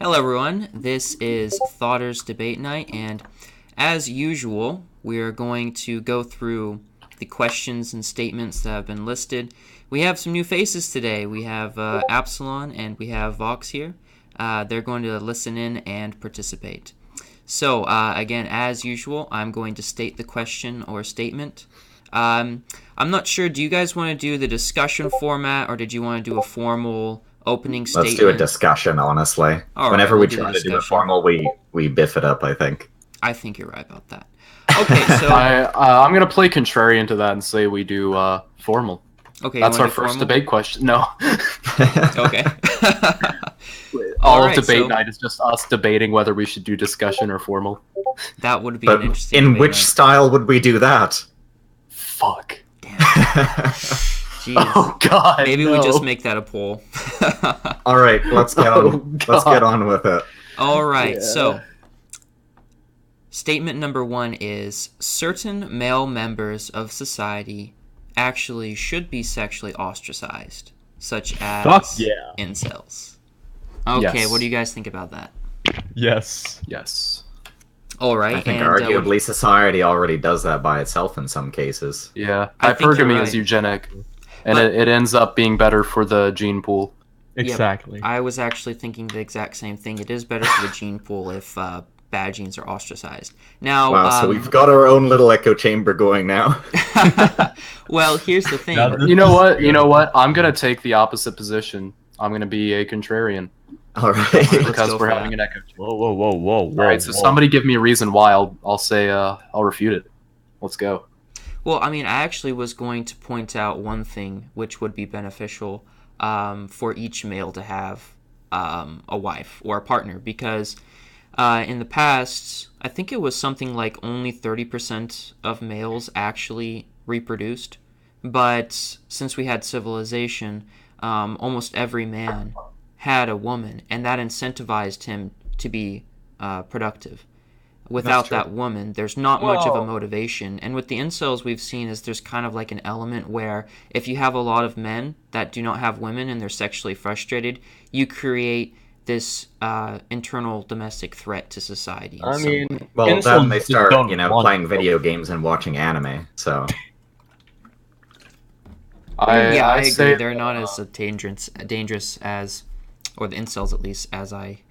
Hello, everyone. This is Thoughters Debate Night, and as usual, we're going to go through the questions and statements that have been listed. We have some new faces today. We have Absalon and we have Vox here. They're going to listen in and participate. So, again, as usual, I'm going to state the question or statement. I'm not sure, do you guys want to do the discussion format, or did you want to do a formal opening statement? Let's do a discussion, honestly. Whenever we try to do a formal, we biff it up, I think. I think you're right about that. Okay, so... I'm going to play contrarian to that and say we do formal. Okay, that's our first debate question. No. Okay. All of debate night is just us debating whether we should do discussion or formal. That would be an interesting in which style would we do that? Fuck. Damn. Jeez. Oh god. Maybe we just make that a poll. All right, let's get on. Let's get on with it. All right. Yeah. So, statement number 1 is certain male members of society actually should be sexually ostracized, such as incels. Okay, yes. What do you guys think about that? Yes. Yes. All right. I think arguably society already does that by itself in some cases. Yeah, hypergamy is eugenic, and it ends up being better for the gene pool. Exactly. Yep. I was actually thinking the exact same thing. It is better for the gene pool if bad genes are ostracized. Now, wow, so we've got our own little echo chamber going now. Well, here's the thing. You know what? I'm gonna take the opposite position. I'm gonna be a contrarian. All right. Because we're having an echo chamber. Whoa. All right, so somebody give me a reason why. I'll say I'll refute it. Let's go. Well, I mean, I actually was going to point out one thing which would be beneficial for each male to have a wife or a partner, because in the past, I think it was something like only 30% of males actually reproduced. But since we had civilization, almost every man had a woman, and that incentivized him to be productive. Without that woman, there's not much of a motivation. And with the incels we've seen is there's kind of like an element where if you have a lot of men that do not have women and they're sexually frustrated, you create this internal domestic threat to society. I mean, well, then they start, playing video games and watching anime, so... I agree. They're not as dangerous as, or the incels at least, as I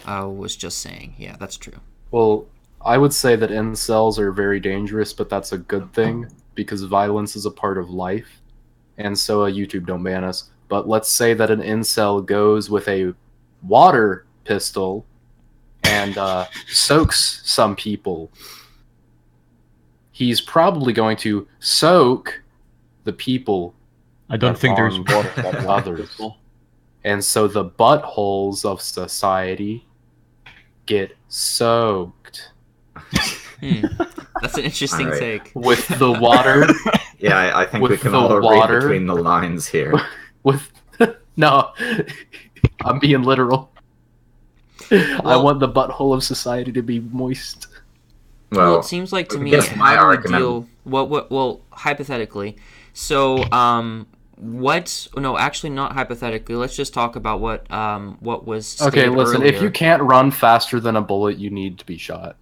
was just saying. Yeah, that's true. Well, I would say that incels are very dangerous, but that's a good thing because violence is a part of life, and so YouTube don't ban us. But let's say that an incel goes with a water pistol and soaks some people. He's probably going to soak the people. I don't think there's water others. And so the buttholes of society get soaked. That's an interesting take. With the water. Yeah, I think we can all read between the lines here. No, I'm being literal. I want the butthole of society to be moist. Well, it seems like to me my argument. Well, hypothetically. So, actually not hypothetically. Let's just talk about what was stated Okay, listen, earlier. If you can't run faster than a bullet, you need to be shot.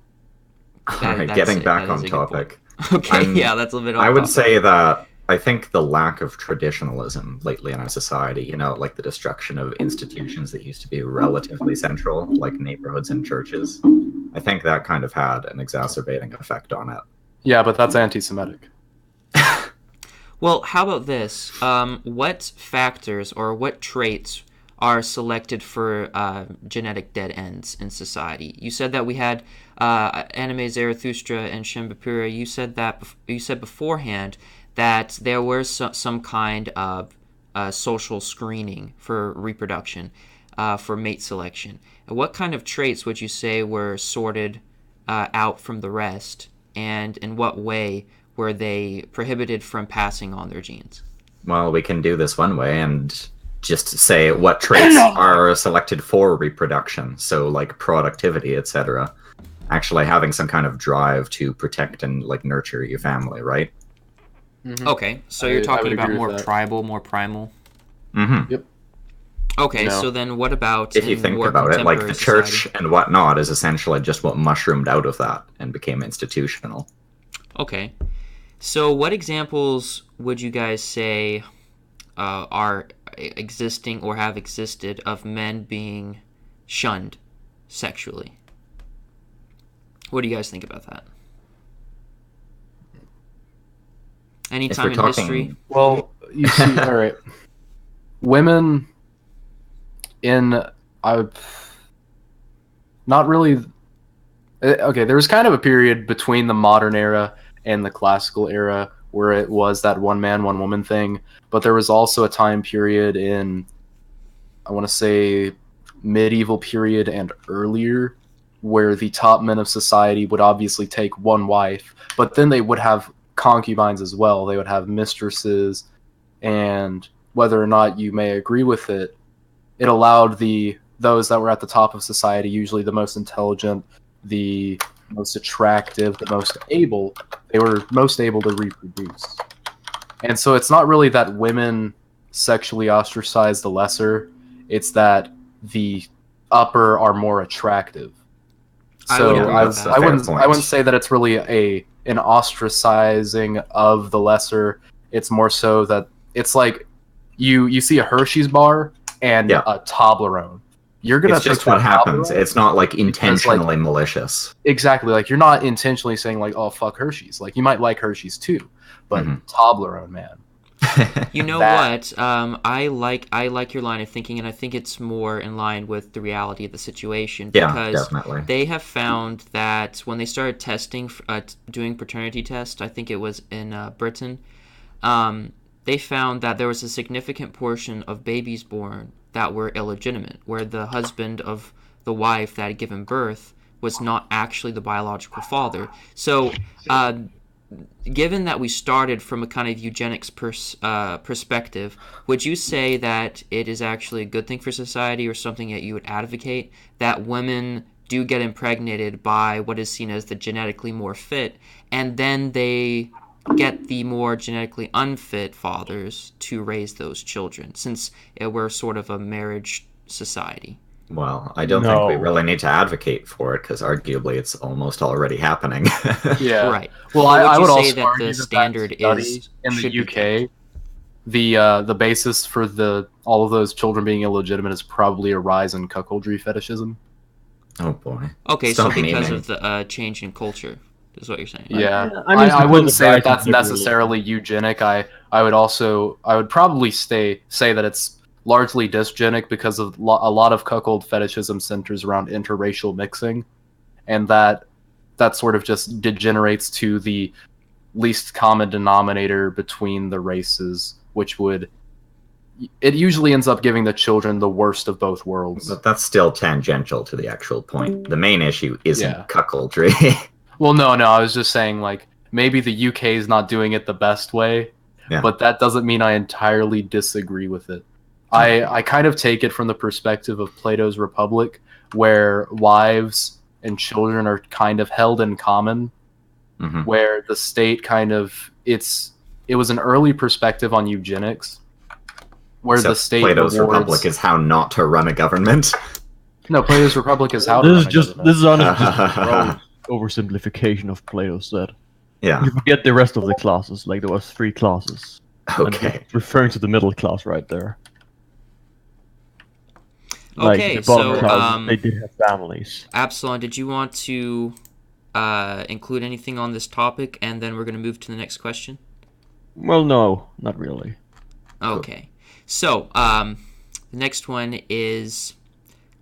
Alright, getting back on topic. Okay, yeah, that's a bit off I would topic. say that I think the lack of traditionalism lately in our society, like the destruction of institutions that used to be relatively central, like neighborhoods and churches, I think that kind of had an exacerbating effect on it. Yeah, but that's anti-Semitic. Well, how about this? What factors or what traits are selected for genetic dead ends in society? You said that we had anime Zarathustra and Shimbapura. You said beforehand that there was some kind of social screening for reproduction, for mate selection. What kind of traits would you say were sorted out from the rest, and in what way were they prohibited from passing on their genes? Well, we can do this one way and just say what traits are selected for reproduction, so like productivity, etc. Actually having some kind of drive to protect and nurture your family, right? Mm-hmm. Okay, so you're talking about more tribal, more primal? Mm-hmm. Yep. Okay, You know? so then what about If you in think more about it, like contemporary the church society? and whatnot is essentially just what mushroomed out of that and became institutional. Okay, so what examples would you guys say are existing or have existed of men being shunned sexually? What do you guys think about that? Any If time we're in history? talking, Well, you see, all right, women in I not really. Okay, there was kind of a period between the modern era and the classical era where it was that one man, one woman thing, but there was also a time period in, I want to say, medieval period and earlier, where the top men of society would obviously take one wife, but then they would have concubines as well. They would have mistresses, and whether or not you may agree with it, it allowed those that were at the top of society, usually the most intelligent, the most attractive, the most able, they were most able to reproduce. And so it's not really that women sexually ostracize the lesser, it's that the upper are more attractive. I would So agree I, with that's a that. I fair wouldn't I wouldn't point. say that it's really an ostracizing of the lesser. It's more so that it's like you see a Hershey's bar and Yeah. a Toblerone. You're gonna It's pick just what that happens. Toblerone It's not like because, like, intentionally malicious. exactly, like you're not intentionally saying like, oh fuck Hershey's. Like you might like Hershey's too, but Mhm. Toblerone, man. You know That- what? I like your line of thinking, and I think it's more in line with the reality of the situation Yeah, because definitely. they have found that when they started testing, doing paternity tests, I think it was in Britain, they found that there was a significant portion of babies born that were illegitimate, where the husband of the wife that had given birth was not actually the biological father. So, given that we started from a kind of eugenics perspective, would you say that it is actually a good thing for society or something that you would advocate that women do get impregnated by what is seen as the genetically more fit, and then they get the more genetically unfit fathers to raise those children, since we're sort of a marriage society? Well, I don't think we No. really need to advocate for it because arguably it's almost already happening. yeah. Right. Well, But would I you would say also that the argue that standard study is in the should be kept? UK, the basis for all of those children being illegitimate is probably a rise in cuckoldry fetishism. Oh boy. Okay, so Stop because memeing. of the change in culture, is what you're saying. Yeah, I mean, it's I because wouldn't of say that rising that's liberalism. necessarily eugenic. I would probably say that it's largely dysgenic because of a lot of cuckold fetishism centers around interracial mixing, and that sort of just degenerates to the least common denominator between the races, which would it usually ends up giving the children the worst of both worlds. But that's still tangential to the actual point. The main issue isn't Yeah. cuckoldry. Well, no, I was just saying, like, maybe the UK is not doing it the best way, Yeah. but that doesn't mean I entirely disagree with it. I kind of take it from the perspective of Plato's Republic, where wives and children are kind of held in common, Mhm. where the state kind of it was an early perspective on eugenics, where the Except state Plato's rewards. Republic is how not to run a government. No, Plato's Republic is how to This is run a just government. this is honestly just a gross oversimplification of Plato's set. Yeah. You forget the rest of the classes, like there was 3 classes. And Okay. you're referring to the middle class right there. Like Okay, the bottom so classes, they did have families. Absalon, did you want to include anything on this topic, and then we're going to move to the next question? Well, no, not really. Okay, so the next one is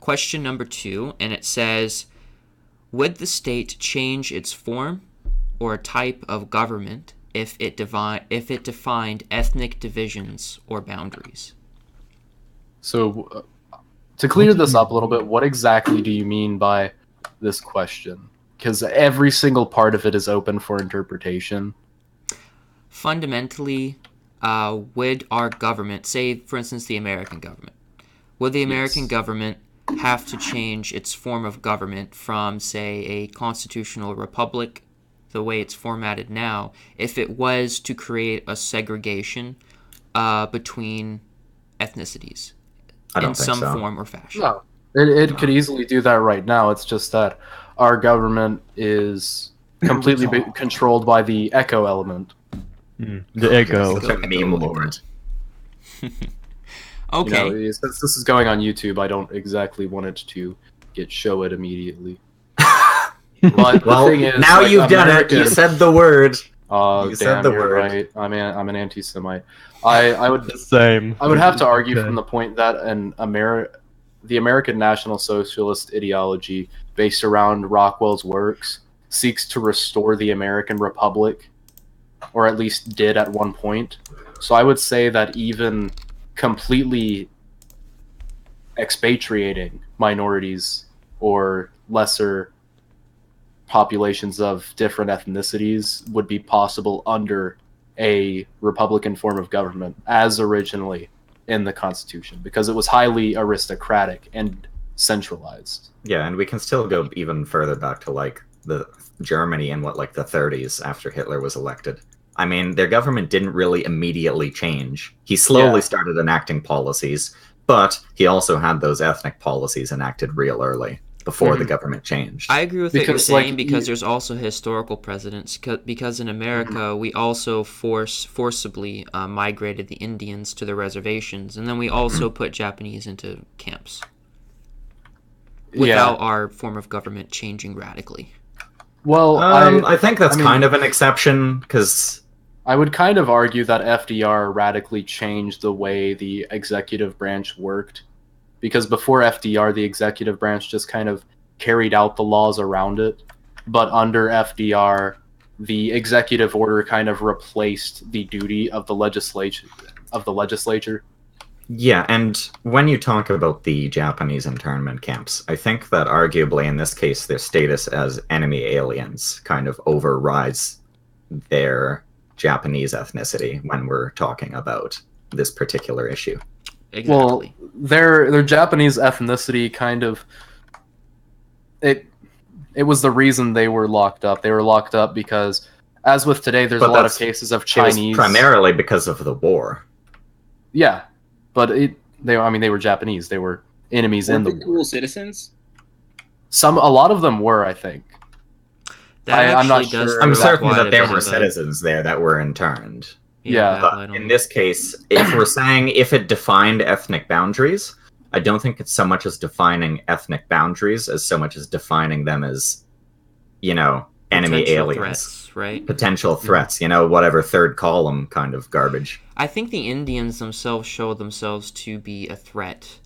question number 2, and it says, would the state change its form or type of government if it defined ethnic divisions or boundaries? So, to clear this up a little bit, what exactly do you mean by this question? Because every single part of it is open for interpretation. Fundamentally, would our government, say for instance the American government, would the American Yes. government have to change its form of government from, say, a constitutional republic, the way it's formatted now, if it was to create a segregation between ethnicities? I don't in think some so. form or fashion. No, it could easily do that right now. It's just that our government is completely controlled by the echo element. The echo. Such a meme lord. Okay. You know, since this is going on YouTube, I don't exactly want it to show it immediately. But Well, the thing is, now like, you've done it. You said the word. Oh, You said damn, the you're word. right. I'm an anti-Semite. I would The same. I would have to argue Okay. from the point that the American National Socialist ideology, based around Rockwell's works, seeks to restore the American Republic, or at least did at one point. So I would say that even completely expatriating minorities or lesser populations of different ethnicities would be possible under a Republican form of government, as originally in the Constitution, because it was highly aristocratic and centralized. Yeah, and we can still go even further back to like the Germany in what, like the 30s after Hitler was elected. I mean, their government didn't really immediately change. He slowly started enacting policies, but he also had those ethnic policies enacted real early before the government changed. I agree with what you're Because, saying like, because there's also historical precedents. Because in America, we also forcibly migrated the Indians to the reservations, and then we also put Japanese into camps without our form of government changing radically. Well, I think that's I mean, kind of an exception because I would kind of argue that FDR radically changed the way the executive branch worked, because before FDR, the executive branch just kind of carried out the laws around it, but under FDR, the executive order kind of replaced the duty of the legislature. Yeah, and when you talk about the Japanese internment camps, I think that arguably in this case their status as enemy aliens kind of overrides their Japanese ethnicity when we're talking about this particular issue. Exactly. Well, their Japanese ethnicity kind of it was the reason they were locked up. They were locked up because, as with today, there's But a lot of that's- cases of It was Chinese. primarily because of the war. Yeah, but they were Japanese. They were enemies in Weren't the they war. dual citizens? A lot of them were, I think. That I'm not actually does sure. I'm throw certain quite that a there bit were of a- citizens there that were interned. Yeah. But in this case, if we're saying if it defined ethnic boundaries, I don't think it's so much as defining ethnic boundaries as so much as defining them as, enemy potential aliens. threats, right? Potential threats, whatever third column kind of garbage. I think the Indians themselves show themselves to be a threat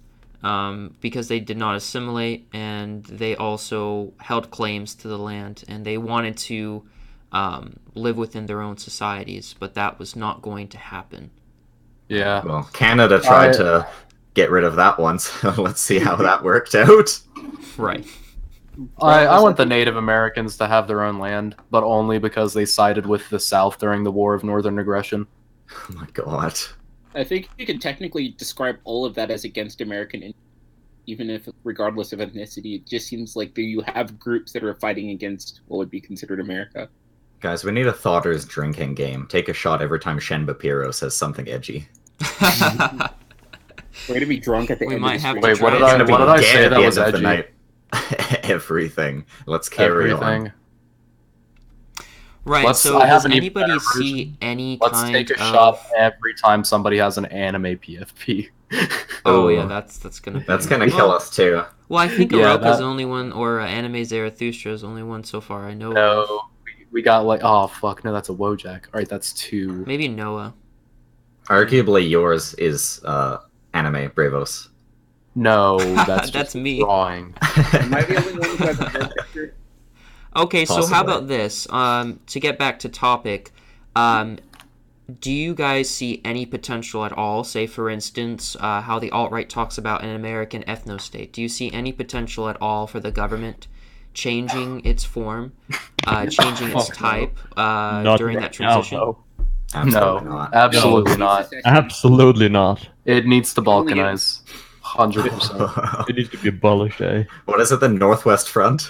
because they did not assimilate, and they also held claims to the land, and they wanted to live within their own societies, but that was not going to happen. Yeah. Well, Canada tried to get rid of that once. Let's see how that worked out. Right. I want the Native Americans to have their own land, but only because they sided with the South during the War of Northern Aggression. Oh my god. I think you can technically describe all of that as against American, even if regardless of ethnicity. It just seems like you have groups that are fighting against what would be considered America. Guys, we need a Thotter's drinking game. Take a shot every time Shen Bapiro says something edgy. We're gonna be drunk at the We end might of the have stream. to Wait, try what it. did I say At that the was end of the edgy? night. Everything. Let's carry on. Right. So I does have an even anybody better see version. any Let's kind take a of shot every time somebody has an anime PFP. Oh Ooh. yeah, that's gonna kill us too. Well, I think Yeah, Oroka's that- the only one, or Anime Zarathustra is the only one so far I know of. No, we got oh fuck, no, that's a Wojak. Alright, that's 2. Maybe Noah. Arguably yours is anime Bravos. No, that's That's just me. drawing. Am I the only one who has a red picture? Okay, so Possibly. how about this? To get back to topic, do you guys see any potential at all? Say, for instance, how the alt-right talks about an American ethno-state. Do you see any potential at all for the government changing its form, changing its type Not during right that now, transition? though. Absolutely No, not. absolutely No. not. Absolutely not. It needs to Only you. balkanize. 100%. It needs to be abolished, eh? What is it, the Northwest Front?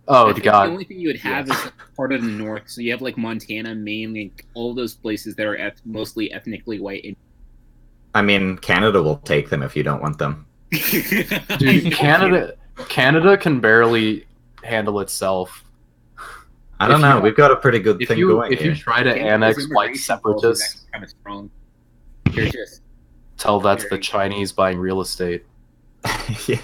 Oh I think god. the only thing you would have is part of the North. So you have like Montana, Maine, like all those places that are mostly ethnically white. I mean, Canada will take them if you don't want them. Dude, Canada can barely handle itself. I don't know. We've got a pretty good thing going if here. you try to annex white separatists, kind of strong. They're just tell that's the Chinese buying real estate. Yeah.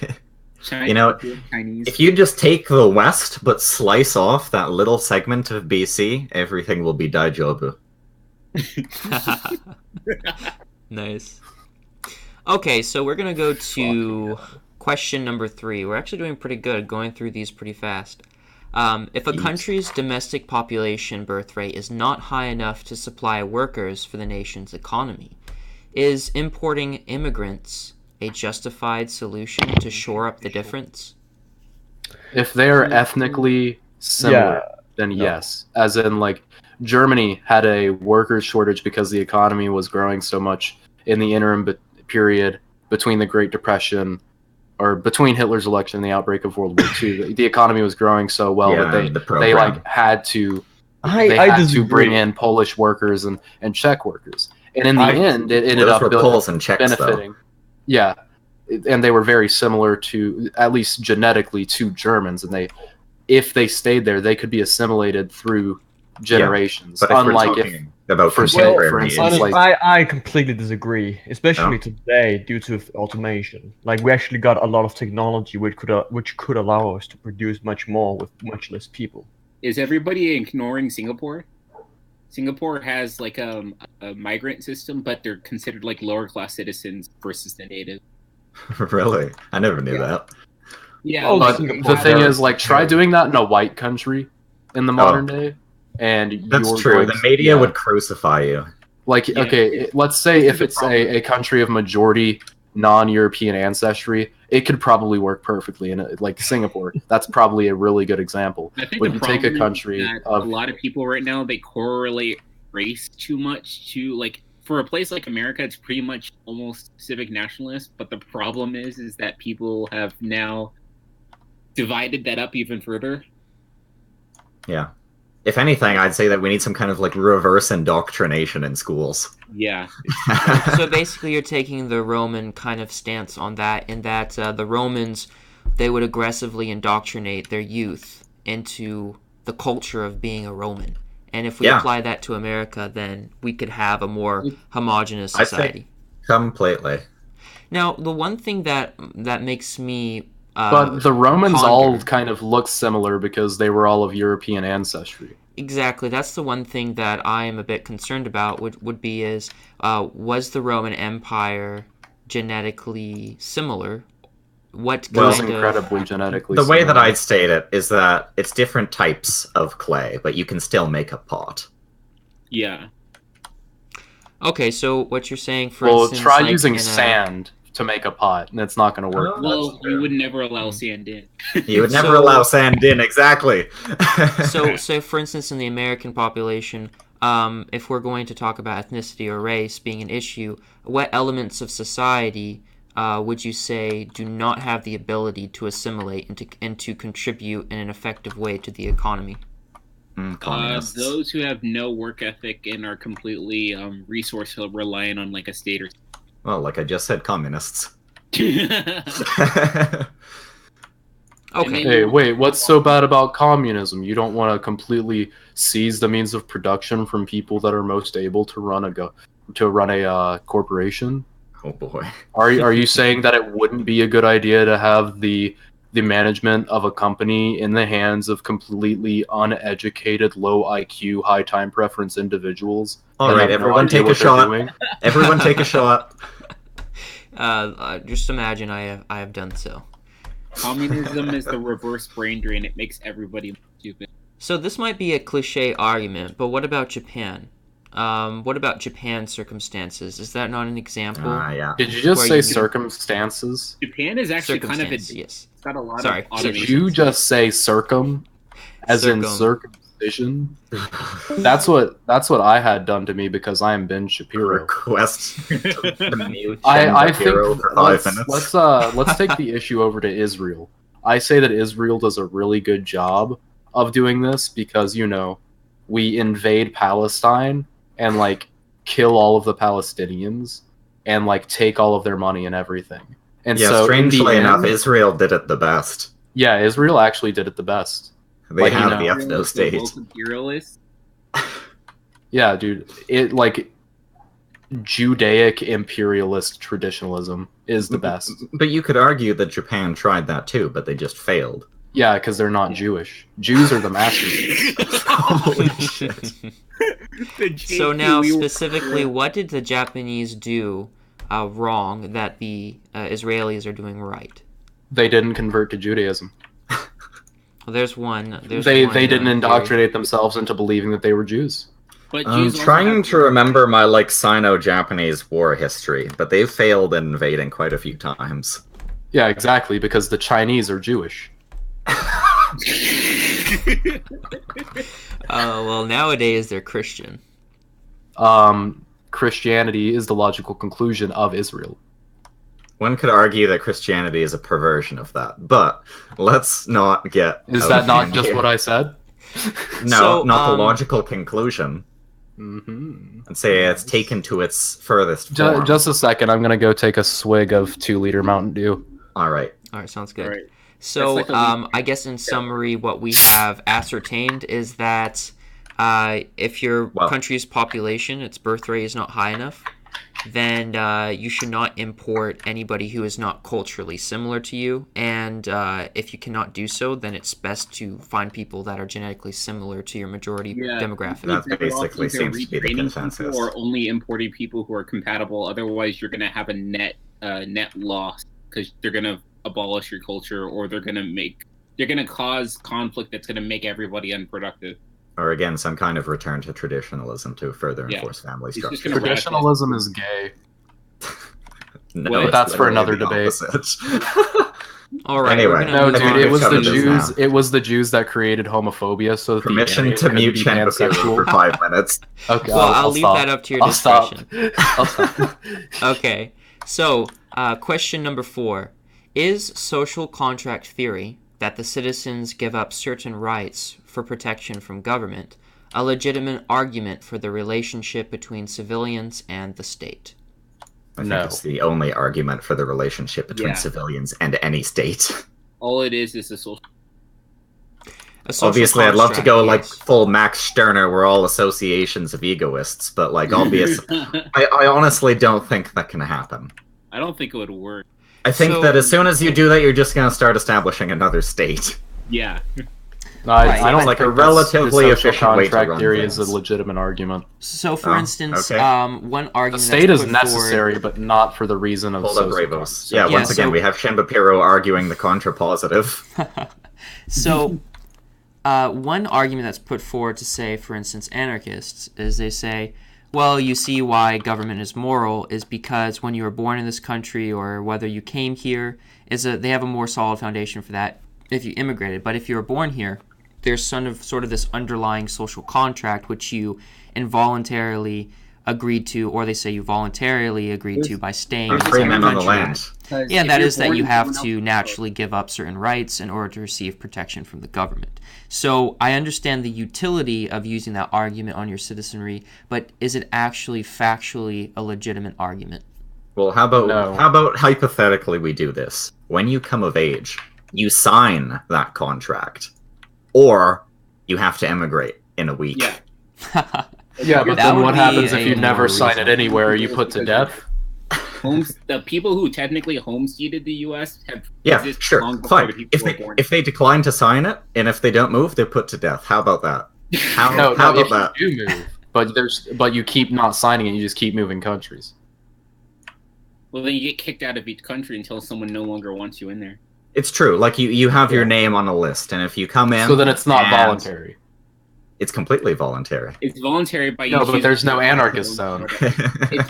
China, You know, Chinese. if you just take the West but slice off that little segment of BC, everything will be daijobu. Nice. Okay, so we're gonna go to question number 3. We're actually doing pretty good, going through these pretty fast. If a country's domestic population birth rate is not high enough to supply workers for the nation's economy, is importing immigrants a justified solution to shore up the difference? If they are ethnically similar, then yes. As in, like, Germany had a workers shortage because the economy was growing so much in the interim period between the Great Depression, or between Hitler's election and the outbreak of World War II. The economy was growing so well that they like had to bring in Polish workers and Czech workers. And in the end, it ended up Poles and Czechs, benefiting. Though. Yeah, and they were very similar to, at least genetically, to Germans. And if they stayed there, they could be assimilated through generations. But unlike for instance, I completely disagree, especially today due to automation. Like, we actually got a lot of technology which could allow us to produce much more with much less people. Is everybody ignoring Singapore? Singapore has like a migrant system, but they're considered like lower class citizens versus the native. Really? I never knew that. Yeah, but the thing is, like, try doing that in a white country in the modern day, and that's true. The media would crucify you. Like, okay, let's say if it's a country of majority non-European ancestry, it could probably work perfectly in like Singapore. That's probably a really good example. I think when you take a country of a lot of people right now, they correlate race too much to, like, for a place like America, it's pretty much almost civic nationalist. But the problem is that people have now divided that up even further. Yeah. If anything, I'd say that we need some kind of like reverse indoctrination in schools. Yeah. So basically you're taking the Roman kind of stance on that, in that the Romans, they would aggressively indoctrinate their youth into the culture of being a Roman. And if we apply that to America, then we could have a more homogenous society. Completely. Now, the one thing that makes me but the Romans ponder, all kind of look similar because they were all of European ancestry. Exactly. That's the one thing that I am a bit concerned about would be is, was the Roman Empire genetically similar? Incredibly genetically the similar. way that I'd state it is that it's different types of clay, but you can still make a pot. Yeah. Okay, so what you're saying, for instance... try using sand to make a pot, and it's not going to work. Well, you would never allow sand in. You would never allow sand in, exactly. So, for instance, in the American population, if we're going to talk about ethnicity or race being an issue, what elements of society would you say do not have the ability to assimilate and to contribute in an effective way to the economy? Those who have no work ethic and are completely resource reliant on like a state or... Well, like I just said, communists. Okay. Hey, wait, what's so bad about communism? You don't want to completely seize the means of production from people that are most able to run a corporation? Oh boy. Are you saying that it wouldn't be a good idea to have the management of a company in the hands of completely uneducated, low IQ, high time preference individuals? All right, everyone take a shot. Everyone take a shot. Just imagine I have done so. Communism is the reverse brain drain. It makes everybody stupid. So this might be a cliche argument, but what about Japan? What about Japan's circumstances? Is that not an example? Yeah. Did you just say circumstances? Japan is actually kind of yes. It's got a lot Sorry. of automation. Did you just say circum? As in circumcision? That's what I had done to me because I am Ben Shapiro. Request. I think let's take the issue over to Israel. I say that Israel does a really good job of doing this because, we invade Palestine and like kill all of the Palestinians, and like take all of their money and everything. And Yeah, so in the strangely enough, end, Israel did it the best. yeah, Israel actually did it the best. They Like, had you the know, ethno state. Woke imperialists. Yeah, dude, it like Judaic imperialist traditionalism is the best. But you could argue that Japan tried that too, but they just failed. Yeah, because they're not Jewish. Jews are the masters. Holy shit. So now, specifically, what did the Japanese do wrong that the Israelis are doing right? They didn't convert to Judaism. Well, there's one. They didn't indoctrinate themselves into believing that they were Jews. But I'm Jews also trying have- to remember my like Sino-Japanese war history, but they've failed in invading quite a few times. Yeah, exactly, because the Chinese are Jewish. Well, nowadays they're Christian. Christianity is the logical conclusion of Israel. One could argue that Christianity is a perversion of that, but let's not get. Is that not just what I said? No, So, not the logical conclusion. Mm-hmm. And say it's taken to its furthest form. Just a second, I'm gonna go take a swig of 2-liter Mountain Dew. All right. All right, sounds good. Right. So, That's like I guess in summary, what we have ascertained is that if your country's population, its birth rate is not high enough, then you should not import anybody who is not culturally similar to you. And if you cannot do so, then it's best to find people that are genetically similar to your majority demographic. That basically seems to be the consensus. Or only importing people who are compatible. Otherwise, you're going to have a net loss because they're going to abolish your culture, or they're going to cause conflict that's going to make everybody unproductive. Or again, some kind of return to traditionalism to further enforce family It's just structure. gonna Traditionalism is gay. No, Well, it's that's for literally another the debate. opposite. All right. Anyway, we're gonna No, move dude, on. it was Shut the this Jews. down. It was the Jews that created homophobia. So that Permission the to area mute could be Chen for pansexual. 5 minutes. Okay, Well, I'll leave stop. that up to your I'll stop. discretion. I'll stop. Okay. So, question number 4. Is social contract theory that the citizens give up certain rights for protection from government a legitimate argument for the relationship between civilians and the state? I think No. it's the only argument for the relationship between civilians and any state. All it is a social. A social Obviously, I'd love to go like construct, full Max Stirner, we're all associations of egoists, but like obvious, I honestly don't think that can happen. I don't think it would work. I think So- that as soon as you do that, you're just going to start establishing another state. Yeah. I don't It's like think a relatively the social efficient way to contract run theory is a things. legitimate argument. So, for Oh, instance, okay. one The argument state that's is put necessary, but not for the reason of Hold up, social Bravos. contract. Yeah, Yeah, once again, so- we have Shimbapiro arguing the contrapositive. forward. So, one argument that's put forward to say, for instance, anarchists, is they say, well, you see why government is moral is because when you were born in this country or whether you came here, they have a more solid foundation for that if you immigrated. But if you were born here, there's sort of this underlying social contract which you involuntarily agreed to, or they say you voluntarily agreed to by staying in this Free other men on the country. land. Yeah, that is that you have to naturally give up certain rights in order to receive protection from the government. So I understand the utility of using that argument on your citizenry, but is it actually factually a legitimate argument? Well, how about No. hypothetically we do this? When you come of age, you sign that contract, or you have to emigrate in a week. Yeah. Yeah, but That then would what be happens if a you never more sign it reasonable- anywhere? Are you put to death? The people who technically homesteaded the U.S. have Yeah, existed sure, long before fine. the people If who were they born. if they decline to sign it, and if they don't move, they're put to death. How about that? How No, about if that? you do move, but you keep not signing it, you just keep moving countries. Well, then you get kicked out of each country until someone no longer wants you in there. It's true. Like you have your name on a list, and if you come in, So then it's not and voluntary. It's completely voluntary. It's voluntary by you. No, but choosing there's to no be anarchist part of zone.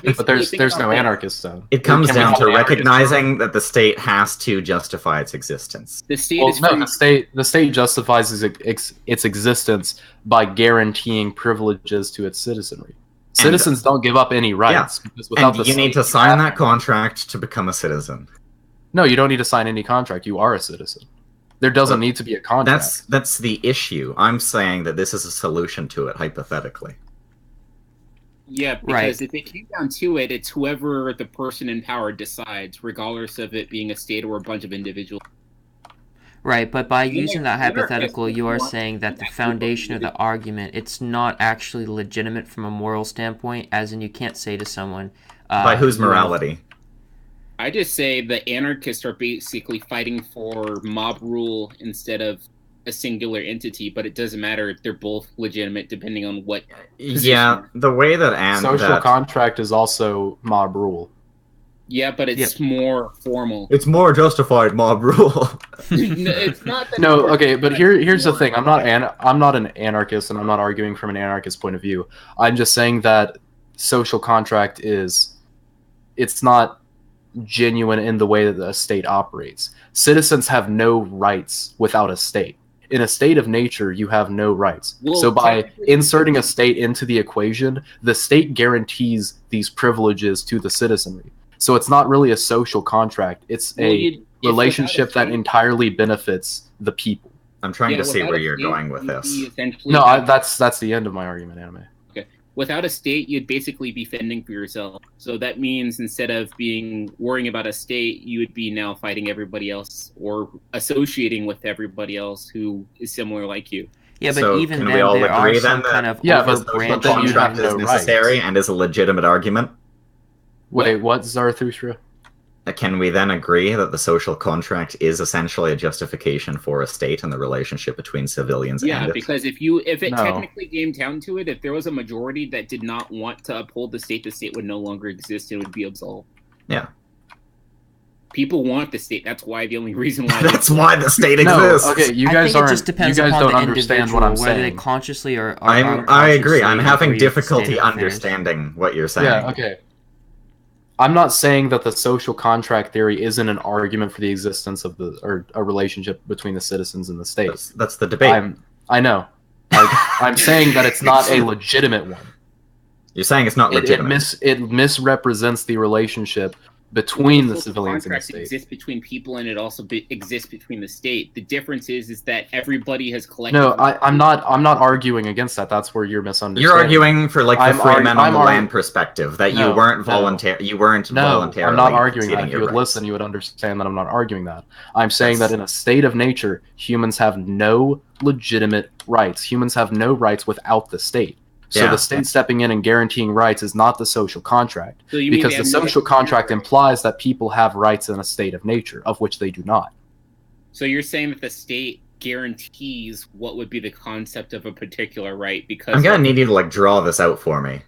it. But there's Think no about that. anarchist zone. It comes Can we down have to the anarchist recognizing that the state has to justify its existence. The state Well, is no, free. the state justifies its existence by guaranteeing privileges to its citizenry. Citizens don't give up any rights because without And the you need to state, sign have that to. contract to become a citizen. No, you don't need to sign any contract. You are a citizen. There doesn't need to be a contract. That's the issue. I'm saying that this is a solution to it, hypothetically. Yeah, because if it came down to it, it's whoever the person in power decides, regardless of it being a state or a bunch of individuals. Right, but by using that hypothetical, you are saying that the foundation of the argument, it's not actually legitimate from a moral standpoint, as in you can't say to someone... by whose morality? I just say the anarchists are basically fighting for mob rule instead of a singular entity, but it doesn't matter if they're both legitimate depending on what position. Yeah, the way that... Social contract is also mob rule. Yeah, but it's more formal. It's more justified mob rule. It's not that no, okay, but here's the thing. I'm not an anarchist, and I'm not arguing from an anarchist point of view. I'm just saying that social contract it's not genuine in the way that the state operates. Citizens have no rights without a state. In a state of nature, you have no rights. Well, so by inserting a state into the equation, the state guarantees these privileges to the citizenry. So it's not really a social contract. It's a relationship that entirely benefits the people. I'm trying to see where you're going with this. No, that's the end of my argument, Anime. Okay. Without a state, you'd basically be fending for yourself. So that means instead of worrying about a state, you would be now fighting everybody else or associating with everybody else who is similar like you. Yeah, but even then, there are some kind of overbranching contract is necessary and is a legitimate argument. Wait, what, Zarathustra? Can we then agree that the social contract is essentially a justification for a state and the relationship between civilians and it? Yeah, because if it technically came down to it, if there was a majority that did not want to uphold the state would no longer exist. It would be absolved. Yeah. People want the state. That's why the only reason why that's why the state exists. Okay, you guys don't understand what I'm saying. Whether they consciously or I agree. I'm having difficulty understanding what you're saying. Yeah, okay. I'm not saying that the social contract theory isn't an argument for the existence of a relationship between the citizens and the state. That's the debate. I know. I'm saying that it's not a legitimate one. You're saying it's not legitimate. It misrepresents the relationship between the civilians and the state. It exists between people, and it also exists between the state. The difference is that everybody has collected. No, I'm not arguing against that. That's where you're misunderstanding. You're arguing for the free men on the land perspective that you weren't voluntarily. I'm not arguing that. If you would listen, you would understand that I'm not arguing that. I'm saying that in a state of nature, humans have no legitimate rights. Humans have no rights without the state. So the state stepping in and guaranteeing rights is not the social contract. Because the social contract implies that people have rights in a state of nature, of which they do not. So you're saying that the state guarantees what would be the concept of a particular right? Because I'm gonna need you to draw this out for me.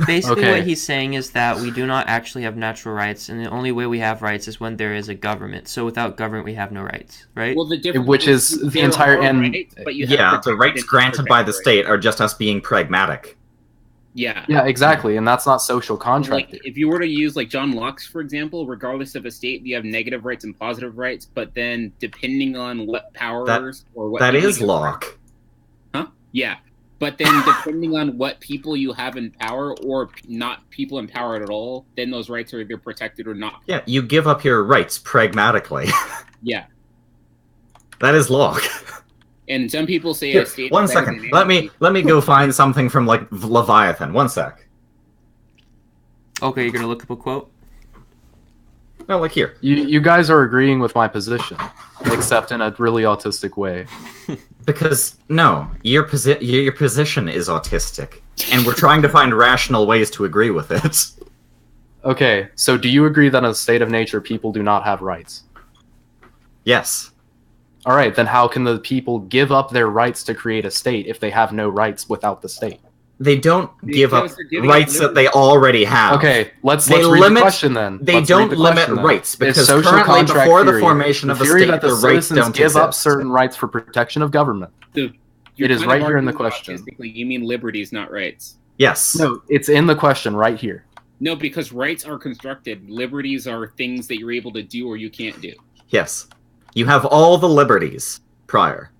Basically, what he's saying is that we do not actually have natural rights, and the only way we have rights is when there is a government. So without government, we have no rights, right? Well, which is the entire end. The rights granted by the state are just us being pragmatic. Yeah. Yeah, exactly, and that's not social contract. If you were to use John Locke's, for example, regardless of a state, you have negative rights and positive rights, but then depending on what powers or what that is Locke. Huh? Yeah. But then depending on what people you have in power or not people in power at all, then those rights are either protected or not. Yeah, you give up your rights pragmatically. Yeah. That is Locke. And some people say a state... One second. Let me go find something from Leviathan. One sec. Okay, you're gonna look up a quote? No, here. You guys are agreeing with my position, except in a really autistic way. Because no, your position is autistic, and we're trying to find rational ways to agree with it. Okay, so do you agree that in a state of nature, people do not have rights? Yes. All right, then how can the people give up their rights to create a state if they have no rights without the state? They don't give up rights that they already have. Okay, let's read the question then. They don't limit rights because currently, before the formation of the state, the rights don't give up certain rights for protection of government. It is right here in the question. You mean liberties, not rights? Yes. No, it's in the question right here. No, because rights are constructed. Liberties are things that you're able to do or you can't do. Yes. You have all the liberties prior.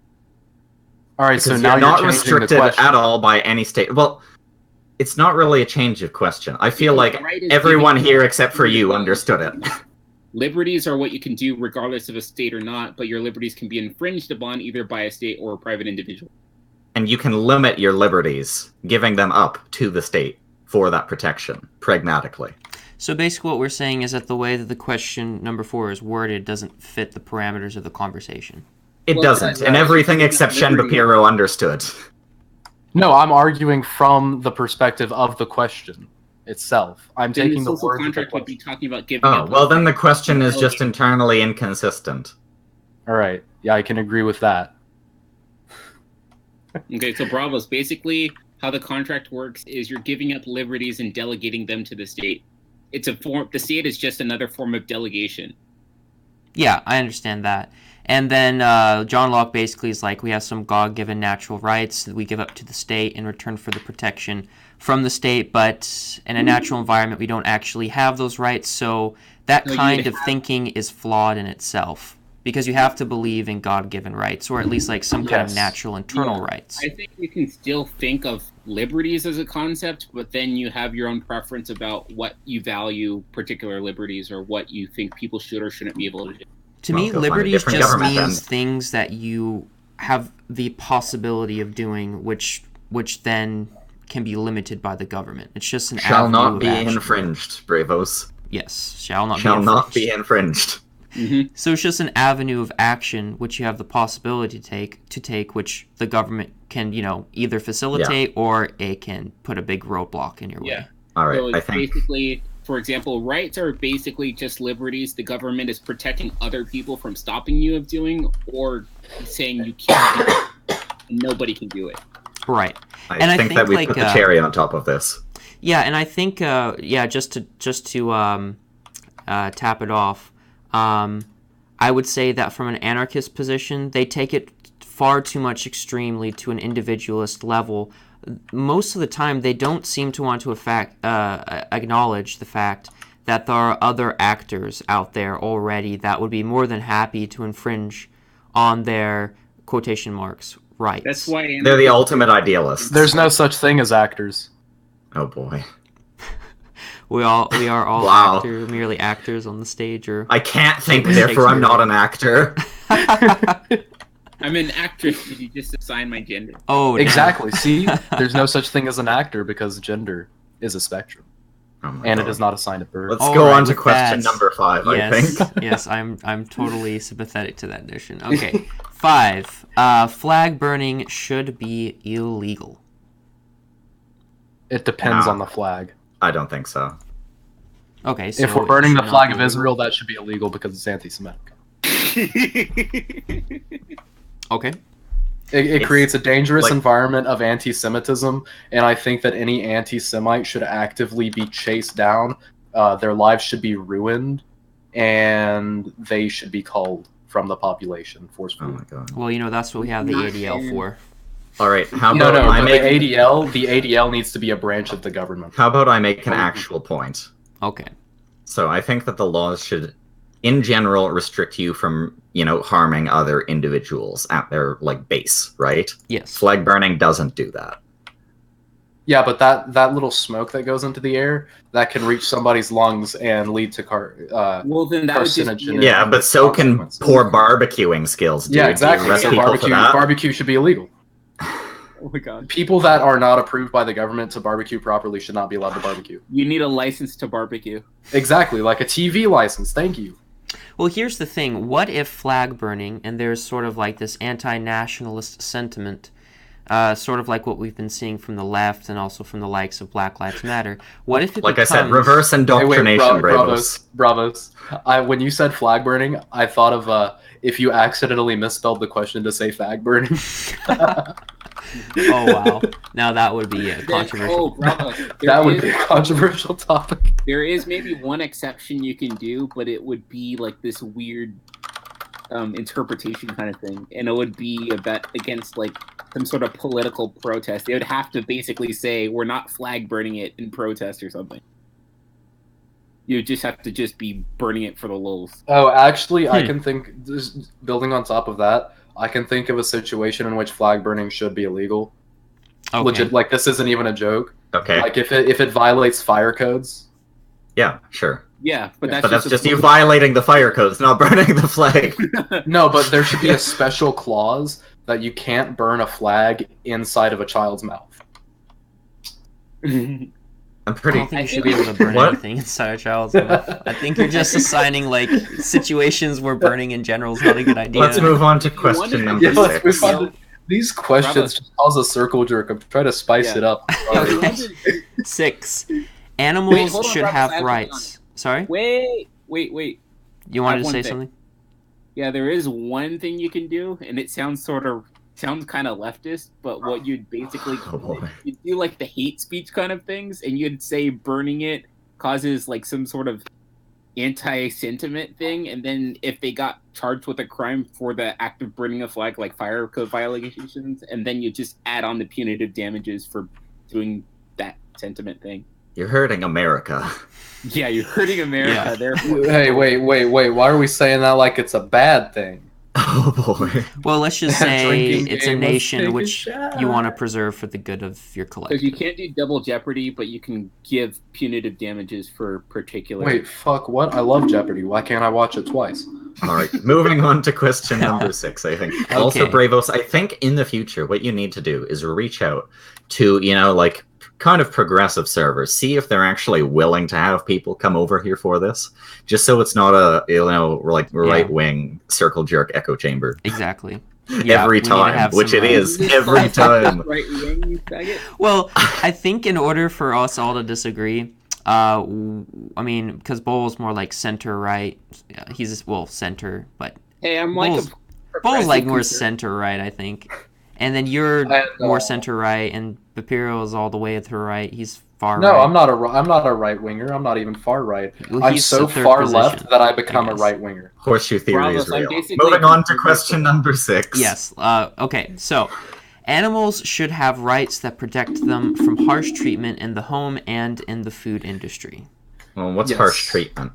All right, so now you're not restricted at all by any state. Well, it's not really a change of question. I feel like everyone here except for you understood it. Liberties are what you can do regardless of a state or not, but your liberties can be infringed upon either by a state or a private individual. And you can limit your liberties, giving them up to the state. for that protection, pragmatically. So basically what we're saying is that the way that the question number 4 is worded doesn't fit the parameters of the conversation. It doesn't, and everything except Shen Bapiro understood. No, I'm arguing from the perspective of the question itself. I'm Then taking the the social words of the contract would be question. talking about giving Oh, up. well then the question is just internally inconsistent. All right, yeah, I can agree with that. Okay, so Bravos, basically how the contract works is you're giving up liberties and delegating them to the state. It's a form. The state is just another form of delegation. Yeah, I understand that. And then John Locke basically is like, we have some God-given natural rights that we give up to the state in return for the protection from the state, but in a natural environment, we don't actually have those rights, so that kind of thinking is flawed in itself, because you have to believe in God-given rights, or at least like some kind of natural internal rights. I think you can still think of liberties as a concept, but then you have your own preference about what you value particular liberties or what you think people should or shouldn't be able to do. To me, liberties just means things that you have the possibility of doing, which then can be limited by the government. It's just an shall avenue not of be action. infringed, Bravos. Yes, shall not be infringed. Mm-hmm. So it's just an avenue of action which you have the possibility to take, which the government can, either facilitate or it can put a big roadblock in your way. All right, So it's I think basically, for example, rights are basically just liberties the government is protecting other people from stopping you of doing, or saying you can't do it, and nobody can do it. Right. I think that we put the cherry on top of this. Yeah, and I think just to tap it off, I would say that from an anarchist position, they take it far too much extremely to an individualist level. Most of the time, they don't seem to want to acknowledge the fact that there are other actors out there already that would be more than happy to infringe on their quotation marks rights. That's why They're the ultimate idealists. There's no such thing as actors. Oh boy. We are all merely actors on the stage, or I can't think, therefore I'm not an actor. I'm an actress. Did you just assign my gender? Oh, exactly. See, there's no such thing as an actor because gender is a spectrum, and it is not assigned at birth. Let's go on to question number 5. Yes, I think. Yes, I'm totally sympathetic to that notion. Okay, 5. Flag burning should be illegal. It depends on the flag. I don't think so. Okay, so if we're burning the flag of Israel, that should be illegal because it's anti-Semitic. Okay. It creates a dangerous environment of anti-Semitism, and I think that any anti-Semite should actively be chased down. Their lives should be ruined, and they should be culled from the population forcefully. Oh my god. Well, that's what we have the ADL for. All right, how about the ADL needs to be a branch of the government. How about I make an actual point? Okay. So I think that the laws should, in general, restrict you from, harming other individuals at their, base, right? Yes. Flag burning doesn't do that. Yeah, but that little smoke that goes into the air, that can reach somebody's lungs and lead to carcinogen. Yeah, but so can poor barbecuing skills. Dude. Yeah, exactly. So barbecue should be illegal. Oh my god. People that are not approved by the government to barbecue properly should not be allowed to barbecue. You need a license to barbecue. Exactly, like a TV license. Thank you. Well, here's the thing. What if flag burning, and there's sort of like this anti-nationalist sentiment, sort of like what we've been seeing from the left and also from the likes of Black Lives Matter. What if it I said, reverse indoctrination, Bravos. When you said flag burning, I thought of if you accidentally misspelled the question to say fag burning. Oh, wow. Now that would be controversial. That would be a controversial topic. There is maybe one exception you can do, but it would be like this weird interpretation kind of thing. And it would be against some sort of political protest. They would have to basically say, we're not flag burning it in protest or something. You just have to be burning it for the lulz. Oh, actually, I can think, just building on top of that, I can think of a situation in which flag burning should be illegal. Okay. Legit, this isn't even a joke. Okay. If it violates fire codes. Yeah, sure. Yeah, but that's just you violating the fire codes, not burning the flag. No, but there should be a special clause that you can't burn a flag inside of a child's mouth. I'm I pretty. don't think you should be able to burn What? anything inside a child's mouth. I think you're just assigning like situations where burning in general is not a good idea. Let's move on to If you wanted question to- number Yeah, let's move 6. on to- These questions just cause a circle jerk. I'm trying to spice Yeah. it up. If you wanted to- 6. Wait, Animals hold on, should Travis, I have have something rights. Sorry? Wait. You I wanted have to one say thing. something? Yeah, there is one thing you can do, and it sounds kind of leftist, but what you'd basically Oh, boy. you'd do like the hate speech kind of things, and you'd say burning it causes like some sort of anti-sentiment thing, and then if they got charged with a crime for the act of burning a flag, like fire code violations, and then you just add on the punitive damages for doing that sentiment thing. You're hurting America. Yeah, you're hurting America. Yeah. Therefore, Hey, wait. Why are we saying that like it's a bad thing? Oh boy. Well, let's just say Drinking it's a game, let's nation take a which shot. you want to preserve for the good of your because collective. you can't do double jeopardy, but you can give punitive damages for particular. Wait, fuck, what? I love Jeopardy. Why can't I watch it twice? All right, moving on to question number 6, I think. Also, Okay. Bravos, I think in the future, what you need to do is reach out to, like, kind of progressive servers. See if they're actually willing to have people come over here for this. Just so it's not a, like, right-wing circle jerk echo chamber. Exactly. Every we need to time, have which some, it is, This every is time. right wing, you faggot. Well, I think in order for us all to disagree, I mean, because Bowl's more like center right. He's center, but Hey, I'm like Bull's- a Bowl's like progressive more conservative. center right, I think. And then you're more center right, and Papiro is all the way to the right. He's far No, right. I'm not a right winger. I'm not even far right. Well, I'm he's so the third far position, left that I become I a guess. right winger. Horseshoe theory Bravos, is I'm real. basically Moving on to conservative. question number 6. Yes. Okay. So, animals should have rights that protect them from harsh treatment in the home and in the food industry. Well, what's Yes. harsh treatment?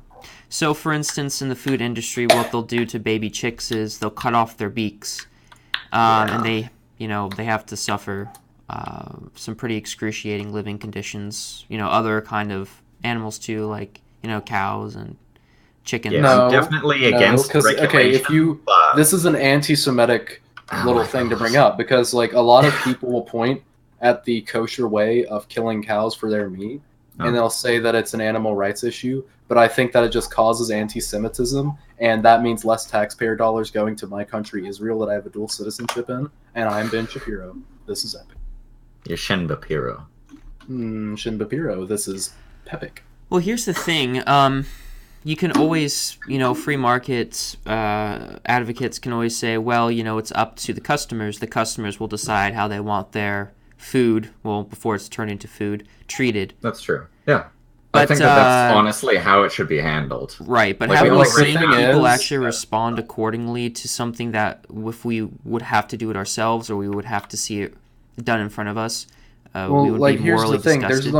So, for instance, in the food industry, what they'll do to baby chicks is they'll cut off their beaks, and they have to suffer some pretty excruciating living conditions. Other kind of animals too, like cows and chickens. Yeah, No, I'm definitely against regulation. okay, if you but- this is an anti-Semitic Oh little my thing to gosh. bring up because like a lot of people will point at the kosher way of killing cows for their meat, Oh. and they'll say that it's an animal rights issue. But I think that it just causes anti-Semitism, and that means less taxpayer dollars going to my country, Israel, that I have a dual citizenship in. And I'm Ben Shapiro. This is epic. You're Shin Bapiro. Shin Bapiro. This is pepic. Well, here's the thing. You can always, free market advocates can always say, well, it's up to the customers. The customers will decide how they want their food, before it's turned into food, treated. That's true. Yeah. I But, think that's honestly how it should be handled. Right, but Like, have the we only seen thing people is- actually respond accordingly to something that if we would have to do it ourselves or we would have to see it done in front of us, we Well, would like be here's morally the thing: disgusted?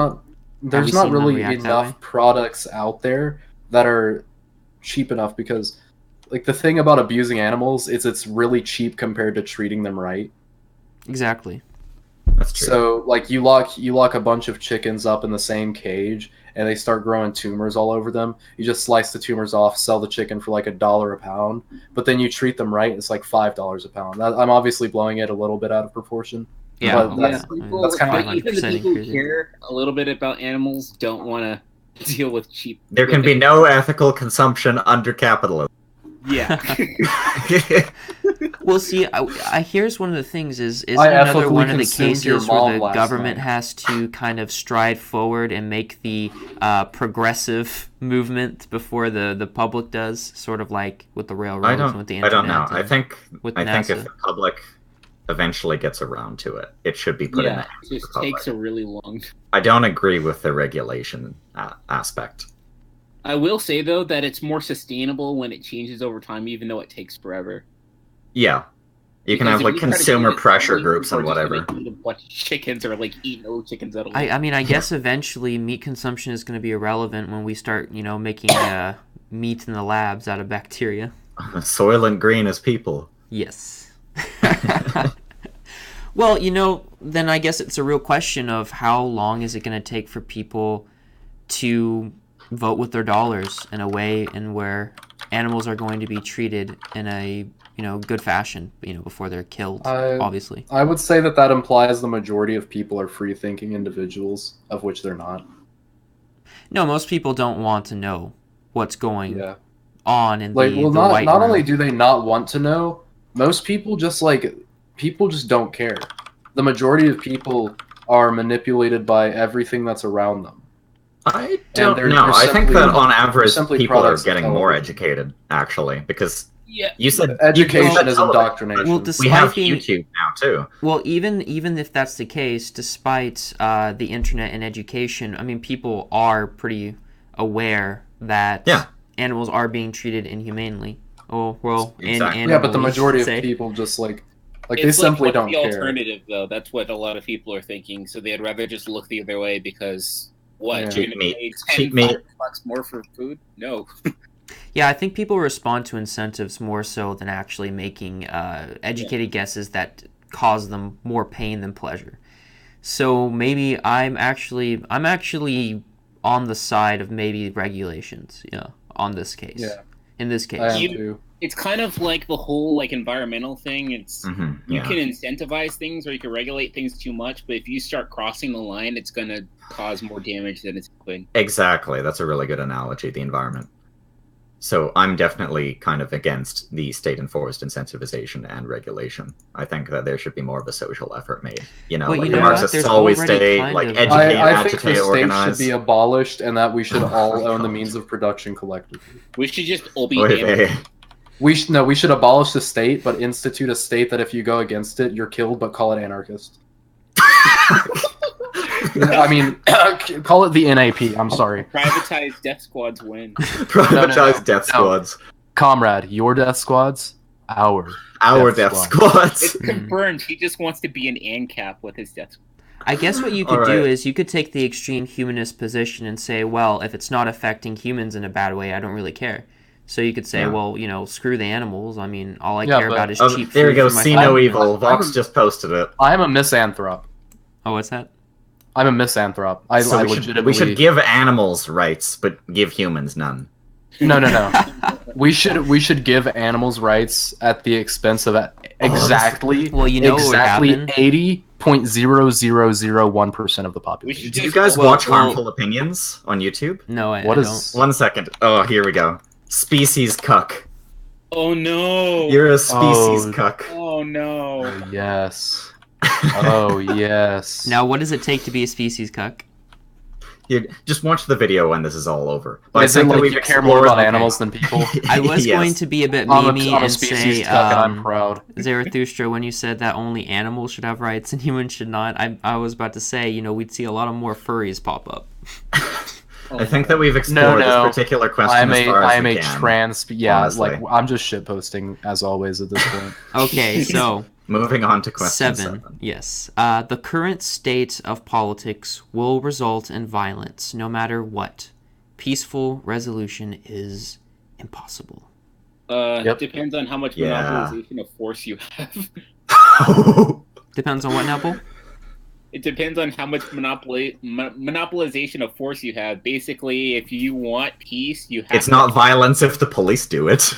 there's we not seen them really react that enough way? products out there that are cheap enough because, like, the thing about abusing animals is it's really cheap compared to treating them right. Exactly. That's true. So, like, you lock a bunch of chickens up in the same cage, and they start growing tumors all over them. You just slice the tumors off, sell the chicken for like $1 a pound, but then you treat them right, it's like $5 a pound. I'm obviously blowing it a little bit out of proportion. Yeah, But well, that's- people, that's kinda but like even the 100% people who crazy. care a little bit about animals don't want to deal with cheap. There can be no ethical consumption under capitalism. Yeah. Well, see, I here's one of the things is I another ethically one of the consumed your cases where mom the last government night. has to kind of stride forward and make the progressive movement before the public does, sort of like with the railroads and with the I internet. don't know. and I think with if NASA. the public eventually gets around to it, it should be put in the Yeah, hands it of just the public. takes a really long. I don't agree with the regulation aspect. I will say though that it's more sustainable when it changes over time, even though it takes forever. Yeah. You can Because have if like you try to consumer do it pressure slowly, groups people and are just whatever. gonna eat a bunch of chickens or like eat no chickens at all. I mean, I guess eventually meat consumption is going to be irrelevant when we start, making meat in the labs out of bacteria. Soylent Green is people. Yes. Well, then I guess it's a real question of how long is it going to take for people to vote with their dollars in a way in where animals are going to be treated in a good fashion, before they're killed, obviously. I would say that implies the majority of people are free-thinking individuals, of which they're not. No, most people don't want to know what's going Yeah. on in Like, the well, white not room. only do they not want to know, most people just don't care. The majority of people are manipulated by everything that's around them. I And don't know. I think that on average, simply people are products of getting more television. educated, actually, because Yeah. you said Education is television. indoctrination. Well, We despite have being YouTube now too. well, even if that's the case, despite the internet and education, I mean, people are pretty aware that Yeah. animals are being treated inhumanely. Oh, well, Exactly. Yeah, but the animally, majority of say. people just like they It's simply what's don't the care. alternative, though. That's what a lot of people are thinking. So they'd rather just look the other way because what? Yeah. You're Cheap going to meat. pay Cheap 10 meat. $5 more for food? No. Yeah, I think people respond to incentives more so than actually making educated guesses that cause them more pain than pleasure. So maybe I'm actually on the side of maybe regulations. Yeah, on this case. Yeah. In this I case. am too. It's kind of like the whole like environmental thing. It's you Yeah. can incentivize things or you can regulate things too much, but if you start crossing the line, it's going to cause more damage than it's helping. Exactly. That's a really good analogy, the environment. So I'm definitely kind of against the state-enforced incentivization and regulation. I think that there should be more of a social effort made. You know, Well, like you the know what? Marxists There's always already say, kind like, of- educate, I think the agitate, state organize. should be abolished, and that we should all my own the God. means of production collectively. We should just all be Wait, damaged. We should abolish the state, but institute a state that if you go against it, you're killed, but call it anarchist. I mean, call it the NAP. I'm sorry, Privatized death squads win. Privatize death no. squads. comrade. Your death squads, our Death squads. It's confirmed. He just wants to be an ANCAP with his death squad. I guess what you could Alright. do is you could take the extreme humanist position and say, well, if it's not affecting humans in a bad way, I don't really care. So you could say, Yeah. well, you know, screw the animals. I mean, all I Yeah, care but- about is Oh, cheap there we food go. for my See no family. evil. Vox just posted it. I'm a misanthrope. Oh, what's that? I'm a misanthrope. I So legitimately. we should give animals rights, but give humans none. No. we should give animals rights at the expense of exactly. Well, you know what would happen? 80.0001% of the We population. should Did you just guys well, watch well- Harmful Opinions on YouTube? No, I What don't. is? 1 second. Oh, here we go. Species cuck. Oh no! You're a species Oh. cuck. Oh no! Oh, yes. Oh yes. Now, what does it take to be a species cuck? You just watch the video when this is all over. But Is I it think that like we've you care more explored- about animals than people? I was Yes. going to be a bit I'm a memey and species say, cuck, and I'm proud. Zarathustra, when you said that only animals should have rights and humans should not, I was about to say, you know, we'd see a lot of more furries pop up. I think that we've explored No. this particular question I'm as far as a we can. trans. Yeah, honestly. like I'm just shitposting as always at this point. Okay, so Moving on to question 7. Yes. The current state of politics will result in violence no matter what. Peaceful resolution is impossible. Yep. Depends on how much Yeah. monopolization of force you have. Depends on what, Nebel? It depends on how much monopolization of force you have. Basically, if you want peace, you have. It's not violence if the police do it.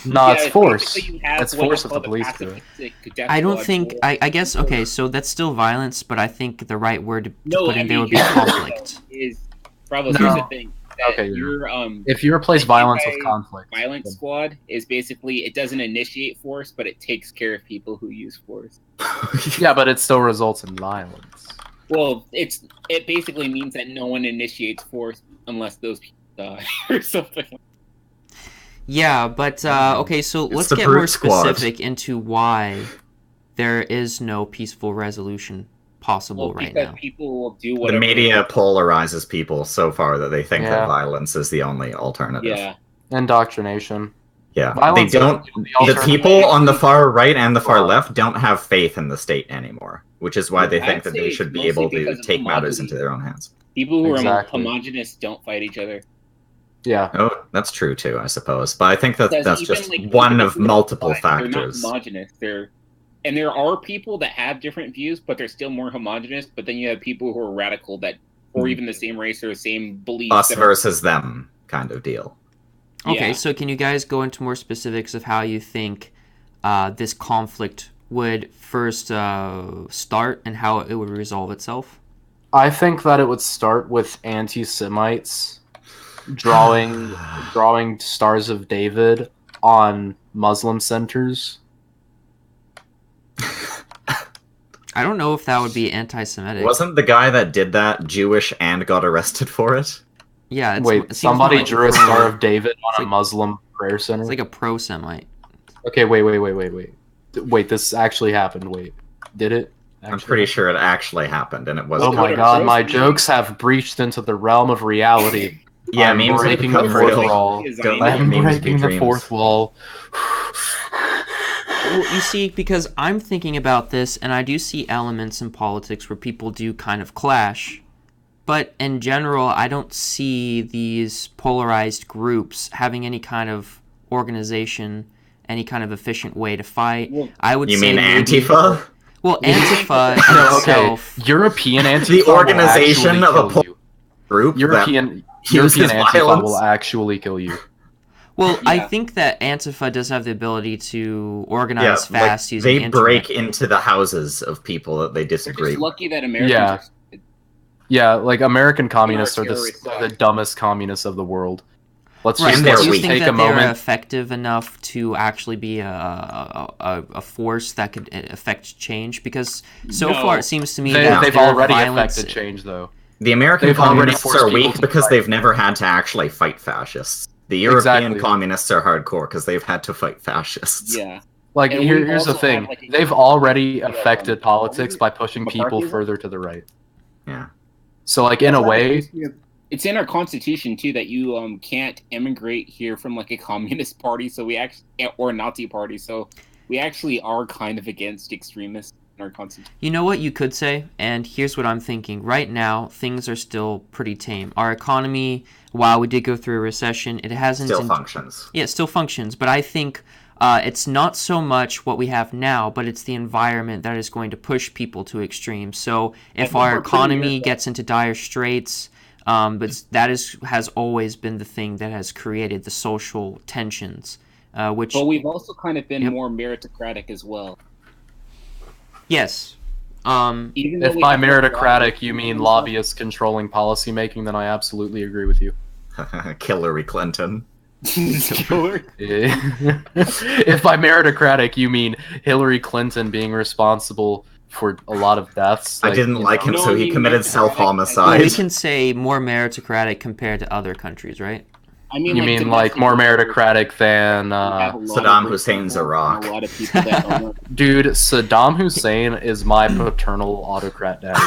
No, it's force. basically you have It's what force is if the called police do it. pacifistic death I don't squad think. rule. I guess, okay, so that's still violence, but I think the right word to No, put in I there mean, would be here's the thing, conflict. though, Is Bravo? No. Here's the thing. That Okay, yeah. your If you replace the violence with conflict, violent squad is basically it doesn't initiate force, but it takes care of people who use force. yeah, but it still results in violence. Well, it basically means that no one initiates force unless those people die or something. Yeah, but, okay, so It's let's the get more brute squad. specific into why there is no peaceful resolution possible Well, right because now. people will do The whatever. media polarizes people so far that they think Yeah. that violence is the only alternative. Yeah. Indoctrination. Yeah. Violence They don't. is The alternative. people on the far right and the far left don't have faith in the state anymore, which is why they I'd think that say they it's should be mostly able to because of take matters homopathy. into their own hands. People who Exactly. are homogenous don't fight each other. Yeah. Oh, that's true too, I suppose. But I think that Because that's even, just like, one even of if we don't multiple fight, They're factors. not homogenous. And there are people that have different views, but they're still more homogenous. But then you have people who are radical that, or even the same race or same beliefs. Us that versus them kind of deal. Okay, Yeah. so can you guys go into more specifics of how you think this conflict would first start and how it would resolve itself? I think that it would start with anti-Semites drawing Stars of David on Muslim centers. I don't know if that would be anti-Semitic. Wasn't the guy that did that Jewish and got arrested for it? Yeah. It seems somebody more like drew a Star of David on a like- Muslim prayer center? It's like a pro-Semite. Okay, wait. Wait, this actually happened. Wait, did it? I'm pretty sure it actually happened, and it was. Oh my god, my jokes have breached into the realm of reality. Yeah, I'm memes breaking are the fourth real. wall. Don't let I'm memes be breaking the dreams. fourth wall. Well, you see, because I'm thinking about this, and I do see elements in politics where people do kind of clash. But in general, I don't see these polarized groups having any kind of organization, any kind of efficient way to fight. Well, I would You say mean maybe, Antifa? Well, Antifa No, okay. itself. European Antifa The organization will of a actually kill you. Group European uses Antifa violence? will actually kill you. Well, I Yeah. think that Antifa does have the ability to organize like, fast using they the break internet. into the houses of people that they They're disagree just with. lucky that Americans Yeah. are Yeah, like American communists are terrorists. the dumbest communists of the world. Let's Right, just And but they're do you weak. think take that a they're moment. effective enough to actually be a force that could affect change? Because so No. far it seems to me They've that their already violence... affected change, though. The American They've already communists forced are people weak to because fight. they've never had to actually fight fascists. The European Exactly. communists are hardcore because they've had to fight fascists. Yeah. Like, And here's we've the also thing. had, like, a- They've already Yeah, affected politics by pushing people McCarthyism? further to the right. Yeah. So, like, in a way, It's in our constitution too that you can't immigrate here from like a communist party, so we actually or a Nazi party, so we actually are kind of against extremists in our constitution. You know what you could say? And here's what I'm thinking. Right now, things are still pretty tame. Our economy, while we did go through a recession, it hasn't... Still functions. Yeah, it still functions, but I think it's not so much what we have now, but it's the environment that is going to push people to extremes. So if think our we're pretty economy near that. gets into dire straits, but has always been the thing that has created the social tensions, which... But we've also kind of been Yep. more meritocratic as well. Yes. Even though if we by have meritocratic you mean lobbyists controlling policymaking, then I absolutely agree with you. Hillary Clinton. Killer. If by meritocratic you mean Hillary Clinton being responsible for a lot of deaths, I didn't you like him, know. No, so he you committed meant- self-homicide. we can say more meritocratic compared to other countries, right? I mean, You mean like more meritocratic than we have a lot Saddam of rich Hussein's people Iraq. and A lot of people that don't know. dude? Saddam Hussein is my paternal autocrat daddy.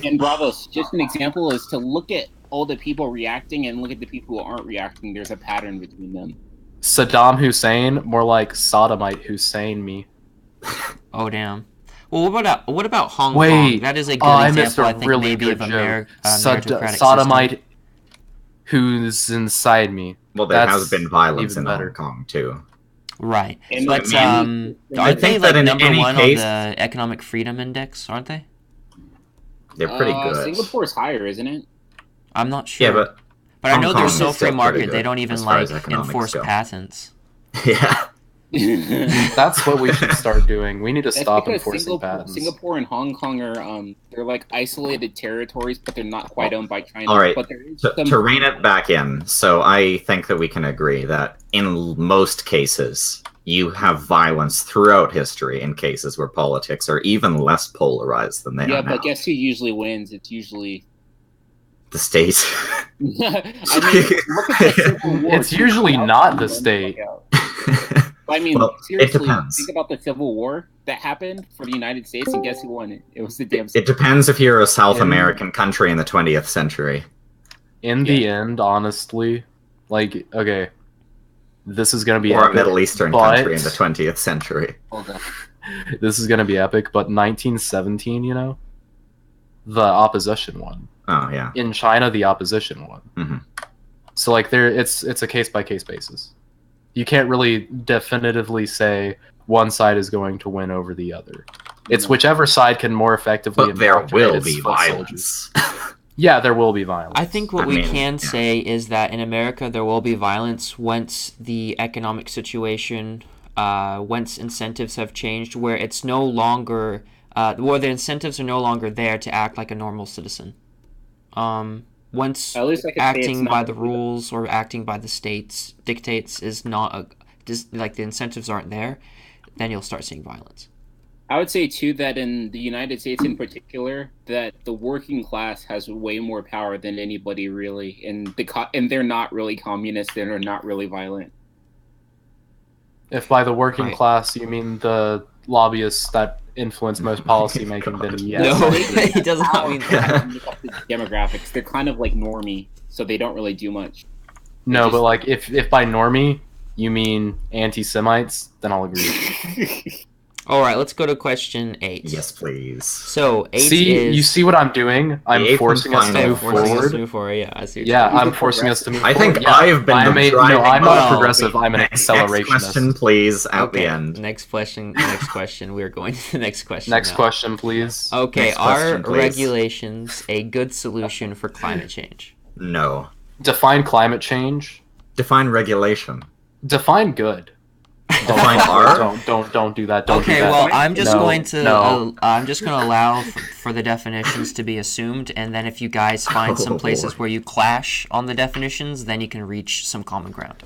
And Bravos, just an example is to look at all the people reacting and look at the people who aren't reacting. There's a pattern between them. Saddam Hussein, more like sodomite Hussein me. Oh, damn. Well, what about Hong Kong? Wait, That is a good I missed example, a I think, really maybe good of a joke. meritocratic Sodomite system. who's inside me. Well, there That's has been violence even in better. Hong Kong, too. Right. And But I mean, aren't they think that like in number any one case- on the Economic Freedom Index, aren't they? They're pretty good. Singapore's higher, isn't it? I'm not sure. Yeah, but But I Hong know Kong they're is so still free pretty market, they good don't even as far like as economics enforce go. patents. yeah. That's what we should start doing. We need to That's stop because enforcing patents. Singapore and Hong Kong are they're like isolated territories, but they're not quite owned by China. All right, But there is To rein it back in, so I think that we can agree that in most cases, you have violence throughout history in cases where politics are even less polarized than they yeah, are now. but guess who usually wins? It's usually. The state. I mean, look at the Civil War. It's usually not the state. I mean, Well, it seriously, depends. think about the Civil War that happened for the United States, and guess who won it? It was the damn. It depends if you're a South In- American country in the 20th century. In the end, honestly, like, okay, this is gonna be Or a epic, Middle Eastern but- country in the 20th century. Hold on. This is gonna be epic, but 1917, you know, the opposition won. Oh, yeah. In China, the opposition won. Mhm. So like, it's a case by case basis. You can't really definitively say one side is going to win over the other. It's whichever side can more effectively. But there indoctrinate will its be foot soldiers. violence. Yeah, there will be violence. I think what I we mean, can yeah. say is that in America there will be violence once the economic situation, once incentives have changed, where it's no longer where the incentives are no longer there to act like a normal citizen. Once At least I could say it's acting not by the gonna be the- rules or acting by the state's dictates is not like the incentives aren't there, then you'll start seeing violence. I would say too that in the United States in particular, that the working class has way more power than anybody really, and they're not really communist, they're not really violent. If by the working Right. class you mean the lobbyists that influence most policy making, then yes. No, actually. he does not mean that. Demographics, they're kind of like normie, so they don't really do much. No, just- but like if by normie you mean anti-Semites, then I'll agree. All right, let's go to question 8. Yes, please. So 8 See, is you see what I'm doing? I'm eighth forcing and us to final. move forcing us to forward. move forward. Yeah, I see. What Yeah, you're I'm forcing us to move I forward. think Yeah. I've been I'm driving. no, I'm not Oh, a progressive. I'm an Next accelerationist. question, please, at okay. the end. Next question. Next question. We're going to the next question. Next now. question, please. Okay, Next question, are please. regulations a good solution for climate change? No. Define climate change. Define regulation. Define good. Define R. Don't do that. Don't Okay, do that. well, I'm just No, going to no. I'm just going to allow for the definitions to be assumed, and then if you guys find some Oh, places Lord. where you clash on the definitions, then you can reach some common ground.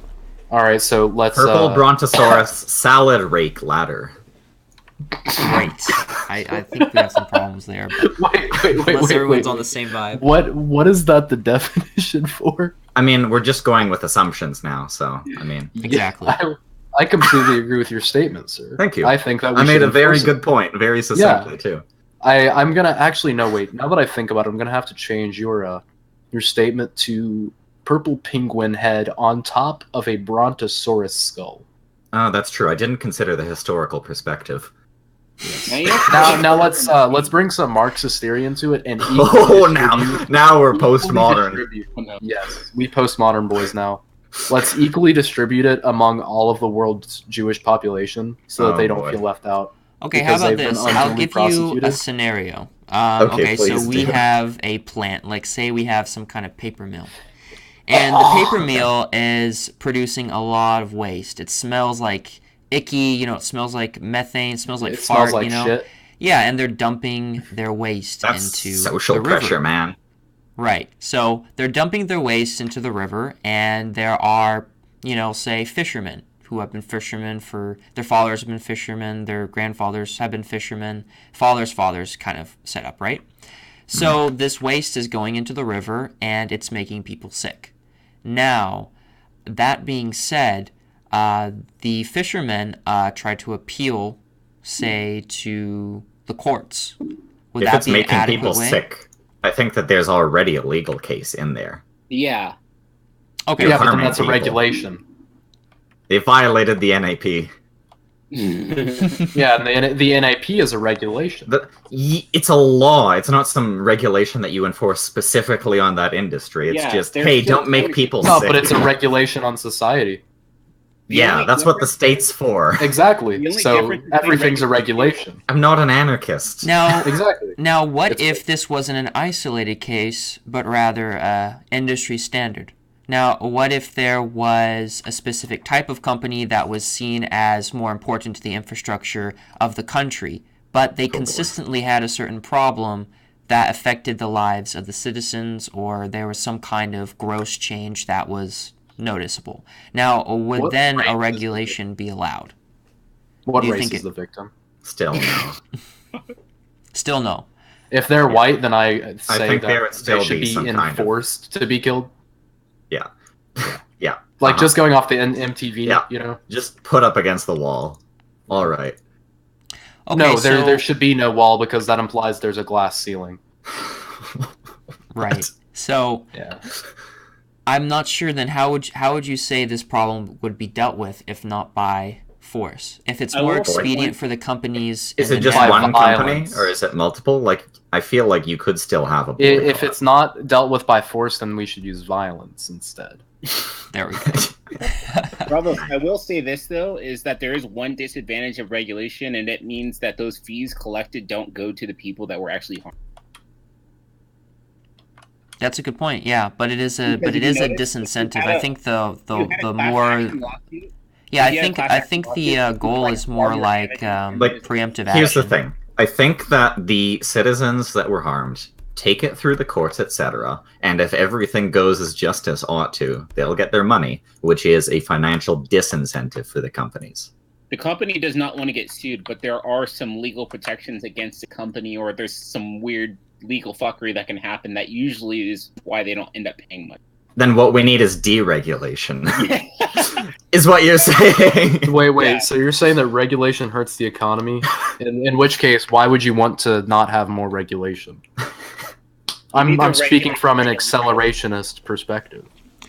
All right, so let's. Purple brontosaurus salad rake ladder. Great. I think we have some problems there, but wait, unless everyone's wait. on the same vibe. What is that the definition for? I mean, we're just going with assumptions now, so I mean, Exactly. Yeah, I completely agree with your statement, sir. Thank you. I think that we I made should a very enforce it. good point, very succinctly too. I'm gonna actually no wait. Now that I think about it, I'm gonna have to change your statement to purple penguin head on top of a brontosaurus skull. Oh, that's true. I didn't consider the historical perspective. Now let's bring some Marxist theory into it and Oh, distribute- now we're equally postmodern. distribute- Yes, we postmodern boys now. Let's equally distribute it among all of the world's Jewish population so that Oh, they don't boy. feel left out. Okay, how because about they've been this? I'll unduly give you a prosecuted. scenario. Okay, So please we do. have a plant, like say we have some kind of paper mill. And the paper mill is producing a lot of waste. It smells like icky, it smells like methane, it smells like It fart, smells like shit. Yeah, and they're dumping their waste That's into social the river. pressure, man. Right. So they're dumping their waste into the river, and there are, say fishermen who have been fishermen their fathers have been fishermen, their grandfathers have been fishermen, fathers kind of set up, right? So this waste is going into the river, and it's making people sick. Now, that being said, the fishermen tried to appeal, say, to the courts. Would If that it's be an making adequate people way? sick, I think that there's already a legal case in there. Yeah. Okay. You're Yeah, but then harming that's a people. regulation. They violated the NAP. Yeah, and the NAP is a regulation. It's a law. It's not some regulation that you enforce specifically on that industry. It's Yeah, just, there's hey, still don't make code. people No, sick. but it's a regulation on society. Yeah, that's what the state's for. Exactly. The only So difference between everything's a regulation. I'm not an anarchist. Now, Exactly. what It's- if this wasn't an isolated case, but rather a industry standard? Now, what if there was a specific type of company that was seen as more important to the infrastructure of the country, but they consistently had a certain problem that affected the lives of the citizens, or there was some kind of gross change that was noticeable? Now, would What then race a is regulation be allowed? What Do you race think is it- the victim? Still, no. Still no. If they're white, then I say think there would that still they should be be some kind of- enforced to be killed. Yeah. Like Uh-huh. just going off the MTV, Yeah. Just put up against the wall. All right. Okay, No, so, there should be no wall because that implies there's a glass ceiling. right. So Yeah. I'm not sure then how would you say this problem would be dealt with if not by force? If it's I more will- expedient for the companies Is in it the just net- By one company, violence. or is it multiple? Like, I feel like you could still have a boycott. If it's not dealt with by force, then we should use violence instead. There we go. Bravo, I will say this though, is that there is one disadvantage of regulation, and it means that those fees collected don't go to the people that were actually harmed. That's a good point. Yeah, but it is a Because if you a notice, if you disincentive. had I a- think If you had the a class more action lawsuit, yeah, if you had a class I action think lawsuit, the it would goal like is more harm your like advantage. Like, preemptive Here's the action. thing. I think that the citizens that were harmed take it through the courts, etc., and if everything goes as justice ought to, they'll get their money, which is a financial disincentive for the companies. The company does not want to get sued, but there are some legal protections against the company, or there's some weird legal fuckery that can happen that usually is why they don't end up paying much. Then what we need is deregulation, is what you're saying. Wait, Yeah. so you're saying that regulation hurts the economy? In which case, why would you want to not have more regulation? I'm speaking from an accelerationist perspective.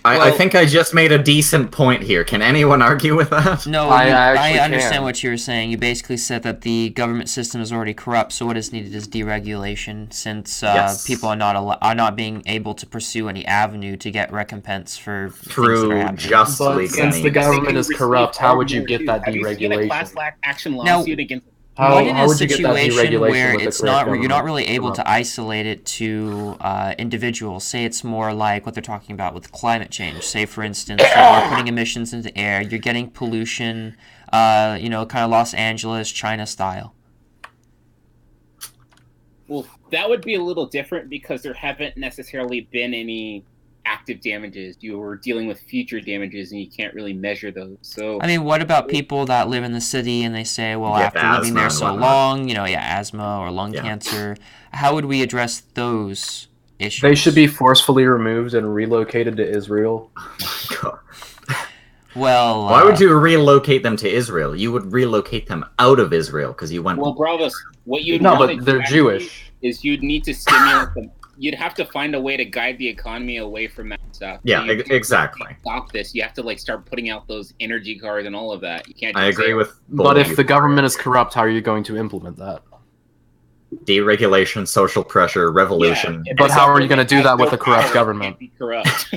I think I just made a decent point here. Can anyone argue with that? No, I I understand can. what you were saying. You basically said that the government system is already corrupt, so what is needed is deregulation, since Yes. people are not being able to pursue any avenue to get recompense for things that are Through happening. justly But since the gained. government is corrupt, how would you get that Have you seen a class deregulation? action Now- lawsuit against? What in How a would you get that situation deregulation where with the it's correct not you're not government? really able Corrupt. to isolate it to individuals? Say it's more like what they're talking about with climate change. Say, for instance, that we're putting emissions into air. You're getting pollution, kind of Los Angeles, China style. Well, that would be a little different because there haven't necessarily been any active damages. You were dealing with future damages, and you can't really measure those. So I mean, what about people that live in the city and they say, well, Get after living asthma there and so whatnot. long, asthma or lung Yeah. cancer, how would we address those issues? They should be forcefully removed and relocated to Israel. God. Well, Why would you relocate them to Israel? You would relocate them out of Israel because you went. well, Bravos, what you'd No, want to but they're do actually Jewish. is you'd need to stimulate them. You'd have to find a way to guide the economy away from that stuff. Yeah, You can't exactly. stop this. You have to start putting out those energy cars and all of that. You can't. I just agree say, with. But both if of the you. government is corrupt, how are you going to implement that? Deregulation, social pressure, revolution. Yeah, But if how are you somebody going to do has that with no a corrupt power, it government? can't be corrupt.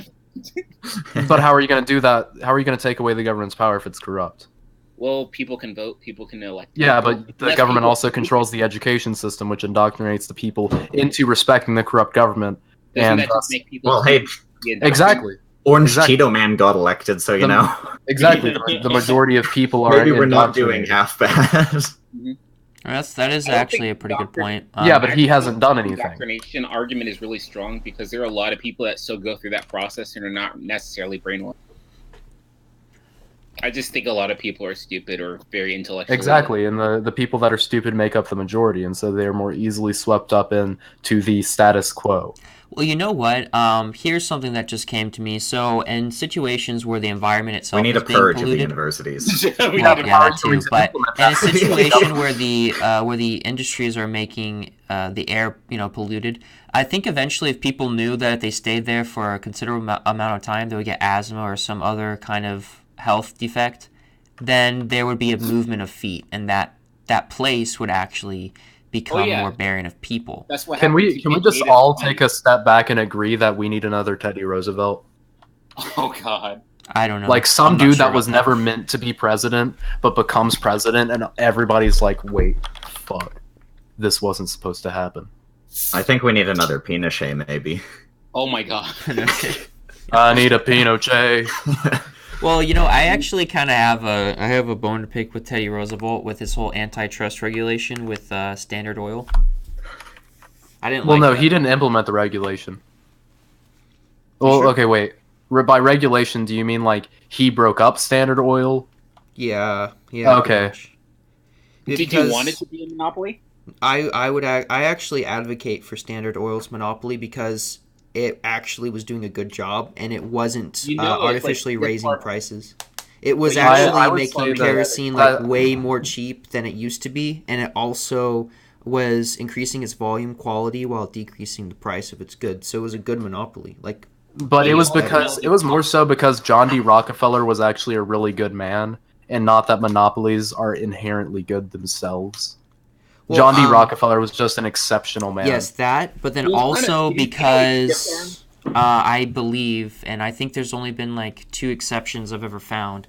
But how are you going to do that? How are you going to take away the government's power if it's corrupt? Well, people can vote. People can elect. Yeah, people. but the Less government people- also controls the education system, which indoctrinates the people into respecting the corrupt government. Doesn't And that just thus- make people? Well, hey, Exactly. Orange Exactly. Cheeto Man got elected, so you The- know. Exactly. The majority of people are Maybe we're not doing indoctrinated. half bad. that is I don't actually think a pretty good doctors- point. Yeah, but he hasn't done The anything. indoctrination argument is really strong because there are a lot of people that still go through that process and are not necessarily brainwashed. I just think a lot of people are stupid or very intellectual. Exactly, and the people that are stupid make up the majority, and so they're more easily swept up into the status quo. Well, you know what? Here's something that just came to me. So, in situations where the environment itself We need a is being purge of the polluted, universities. We Yeah, need but to- how are that you going too. to But implement in a that? situation where the industries are making the air polluted, I think eventually if people knew that if they stayed there for a considerable amount of time, they would get asthma or some other kind of health defect, then there would be a movement of feet, and that place would actually become yeah. more barren of people. That's what Can we happens. You just get all data- take a step back and agree that we need another Teddy Roosevelt? Oh God. I don't know. Like some I'm not dude sure that was about never meant to be president, but becomes president, and everybody's like, "Wait, fuck, this wasn't supposed to happen." I think we need another Pinochet, maybe. Oh my God. I need a Pinochet. Well, I actually kind of have a bone to pick with Teddy Roosevelt with his whole antitrust regulation with Standard Oil. I didn't. Well, like no, that. he didn't implement the regulation. Well, sure? okay, wait. By regulation, do you mean like he broke up Standard Oil? Yeah. Okay. Did you want it to be a monopoly? I actually advocate for Standard Oil's monopoly because it actually was doing a good job and it wasn't it's like artificially this raising part- prices. It was But yeah, actually I would making say that- kerosene way more cheap than it used to be, and it also was increasing its volume quality while decreasing the price of its goods. So it was a good monopoly. But it was Yeah. because it was more so because John D. Rockefeller was actually a really good man, and not that monopolies are inherently good themselves. Well, John D. Rockefeller was just an exceptional man. Yes, that, but then It was also kinda- did he always because I believe, and I think there's only been like 2 exceptions I've ever found,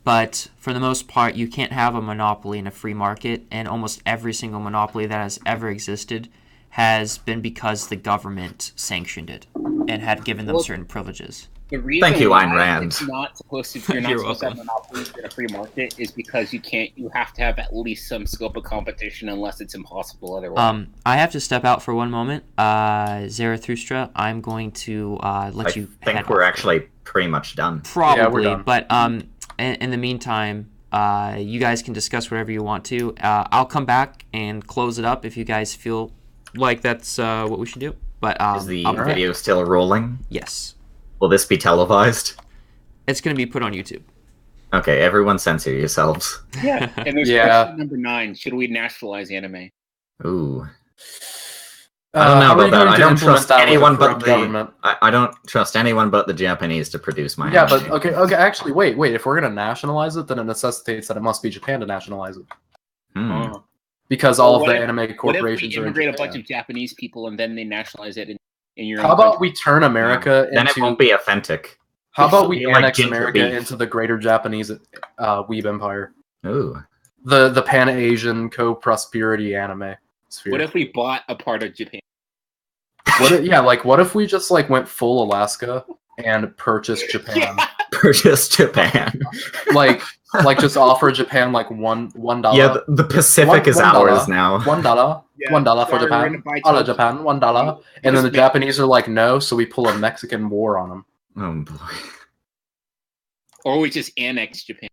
but for the most part, you can't have a monopoly in a free market, and almost every single monopoly that has ever existed has been because the government sanctioned it and had given them Well, certain privileges. The reason Thank you, why Ayn Rand. It's not supposed to. You're not You're supposed to have welcome. monopolies in a free market is because you can't. You have to have at least some scope of competition, unless it's impossible otherwise. I have to step out for one moment. Zarathustra, I'm going to let you. I think head we're off. actually pretty much done. Probably, Yeah, we're done. but in the meantime, you guys can discuss whatever you want to. I'll come back and close it up if you guys feel like that's what we should do. But Is the I'll- video still rolling? yes, Will this be televised? it's going to be put on YouTube. Okay, everyone censor yourselves. Yeah. And there's Yeah. question number 9: should we nationalize anime? Ooh. I don't know how are you about that. going I to don't implement trust that with a anyone but corrupt the government? I don't trust anyone but the Japanese to produce my Yeah, anime. but okay. Actually, wait. If we're gonna nationalize it, then it necessitates that it must be Japan to nationalize it, because all of the anime What if corporations we are in immigrate a Japan. bunch of Japanese people and then they nationalize it in your How own about country? we turn America Then into? it won't be authentic. How about we It'll be like annex ginger America beef. into the greater Japanese weeb empire, Ooh. the Pan Asian co-prosperity anime sphere? What if we bought a part of Japan? What if we just went full Alaska and purchased Japan? Yeah. Purchase Japan. like just offer Japan $1. Yeah, the Pacific is $1 ours now. $1. Yeah, $1 for sorry, we're Japan. gonna buy All of Tokyo. Japan. $1. And then the Japanese are like, no, so we pull a Mexican war on them. Oh boy. Or we just annex Japan.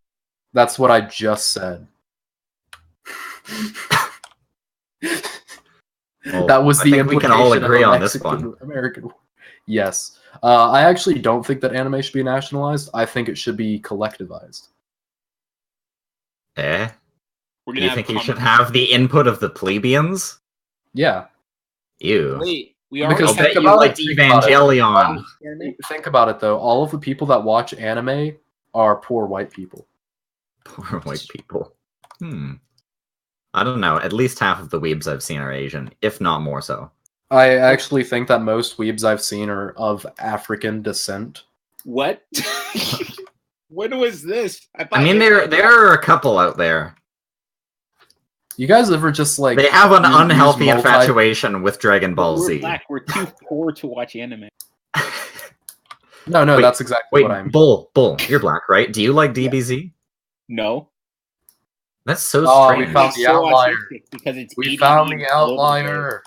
That's what I just said. Well, That was I the think we can all implication of agree a on this Mexican one. American war. Yes. I actually don't think that anime should be nationalized. I think it should be collectivized. Eh? We're Do gonna you have think you common- should have the input of the plebeians? Yeah. Ew. Wait, we Because already I'll think bet you about liked it, think about it. Evangelion. Think about it, though. All of the people that watch anime are poor white people. Poor white people. I don't know. At least half of the weebs I've seen are Asian, if not more so. I actually think that most weebs I've seen are of African descent. What? When was this? I mean, there are a couple out there. You guys ever just They have an use unhealthy multi- infatuation with Dragon Ball We're Z. black. We're too poor to watch anime. No, Wait, that's exactly Wait, what I mean. Bull, you're black, right? Do you like DBZ? No. That's so Oh, we strange. found It's the so outlier. autistic because it's We ADD found the and global outlier.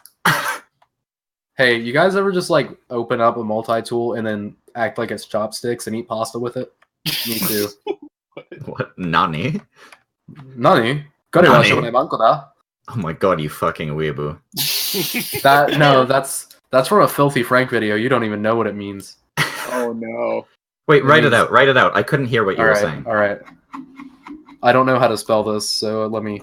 Hey, you guys ever just open up a multi-tool and then act like it's chopsticks and eat pasta with it? Me too. What? Nani? Nani? Nani? That Oh my god, you fucking weeaboo. that's from a Filthy Frank video. You don't even know what it means. Oh no. Wait, It write it means- out. Write it out. I couldn't hear what you were saying. All right. I don't know how to spell this, so let me.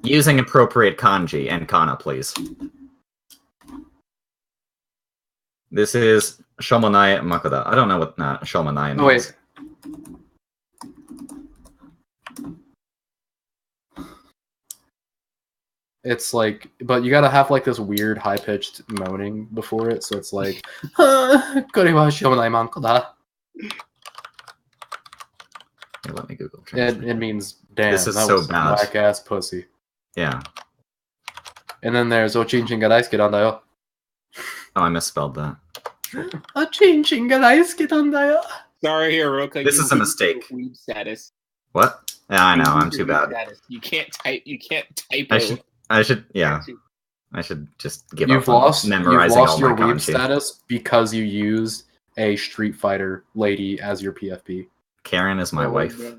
Using appropriate kanji and kana, please. This is Shomonai Makoda. I don't know what Shomonai means. Oh, wait. It's but you gotta have this weird high-pitched moaning before it, so it's like, "Kore wa shomonai manko da." Here, let me Google Translate. It means, damn, This is that so was bad. whack-ass pussy. Yeah. And then there's Ochinchin ga daisuke dan da yo. Oh, I misspelled that. Ochinchin ga daisuke dan da yo. Sorry, Hiroka. This you is a lose mistake. your weeb status. What? Yeah, I know. You I'm lose too your weeb bad. status. You can't type. You can't type. I should. Yeah. I should just give You've up on lost memorizing all your my weeb kanji. status because you used a Street Fighter lady as your PFP. Karen is my wife. no.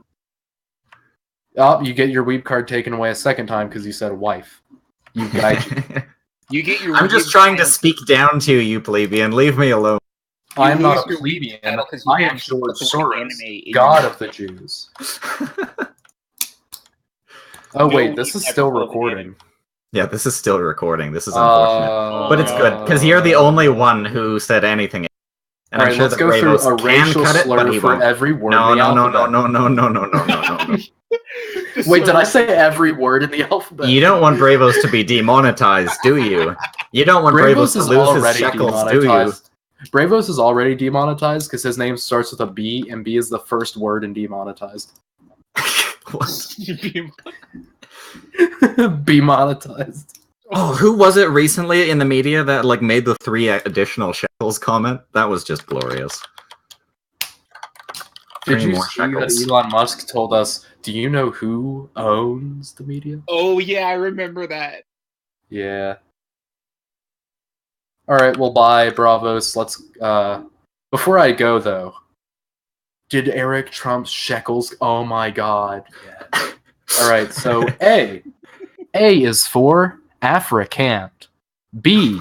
Oh, you get your weeb card taken away a second time because you said wife. You guys. You get your. I'm just weeb trying to status- speak down to you, plebeian. Leave me alone. you I am not lose a your weeb plebeian. title 'cause you I am actually George put the word Soros, anime in God your- of the Jews. Oh, wait, this weeb is ever still called it recording. Yeah, this is still recording. This is unfortunate. But it's Oh, good, because you're the only one who said anything. And All I'm right, sure let's that go through Bravos a can racial cut it, but slur he for won't. every word No, in the no, no, no, alphabet. no, no, no, no, no, no, no. Wait, did I say every word in the alphabet? You don't want Bravos to be demonetized, do you? You don't want Bravos to is lose his already shekels, do you? demonetized. Bravos is already demonetized because his name starts with a B, and B is the first word in demonetized. What? Be monetized. Oh, who was it recently in the media that like made the 3 additional shekels comment? That was just glorious. Did 3 you more see that shekels. Elon Musk told us, do you know who owns the media? Oh yeah, I remember that. Yeah. Alright, well bye, Bravos. Let's before I go though, did Eric Trump's shekels? Oh my god. Yeah. Alright, so A is for Africant. B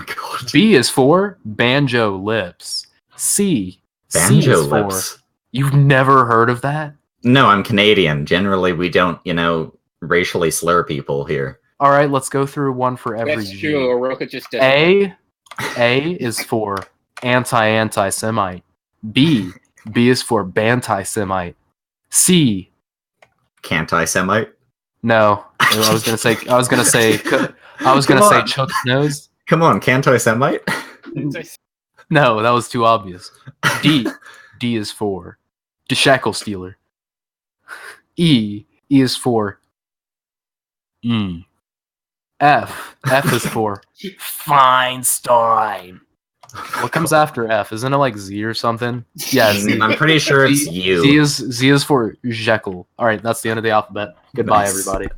is for banjo lips. C Banjo is for lips. You've never heard of that? No, I'm Canadian. Generally, we don't, racially slur people here. All right, let's go through one for every That's G. true. Oroka just does A is for anti-Semite. B is for Banti-Semite. C, Canti-Semite. no. I was gonna say Come on. Chuck's nose. Come on, Canti-Semite. it. No, that was too obvious. D is for the shackle stealer. E is for F is for Feinstein. What comes after F? Isn't it like Z or something? Yeah, Z. I'm pretty sure it's you. Z is for Jekyll. All right, that's the end of the alphabet. Goodbye, Nice. everybody.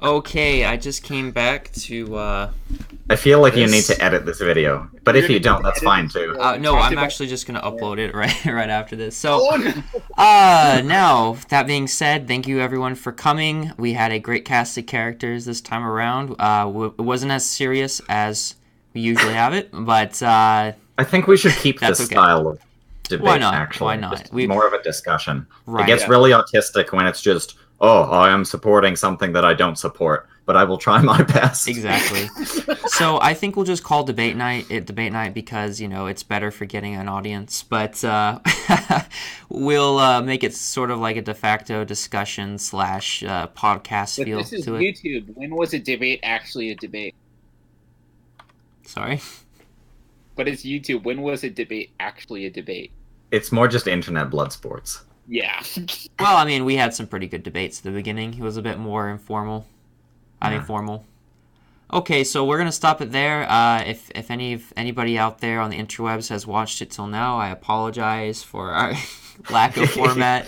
Okay, I just came back to. I feel like you need This- to edit this video, but if you don't, that's fine too. No, I'm actually just gonna upload it right after this. So, Oh, no. now that being said, thank you everyone for coming. We had a great cast of characters this time around. It wasn't as serious as we usually have it, but I think we should keep this That's okay. style of debate. Why not? Actually, Why not? Just more of a discussion. Right. It gets Yeah. really autistic when it's just, oh, I am supporting something that I don't support, but I will try my best. Exactly. So I think we'll just call debate night because it's better for getting an audience. But we'll make it sort of like a de facto discussion / podcast But feel this is to it. YouTube. When was a debate actually a debate? Sorry. But it's YouTube. When was a debate actually a debate? It's more just internet blood sports. Yeah. Well, I mean, we had some pretty good debates at the beginning. It was a bit more informal. Formal. Okay, so we're gonna stop it there. If anybody out there on the interwebs has watched it till now, I apologize for our lack of format.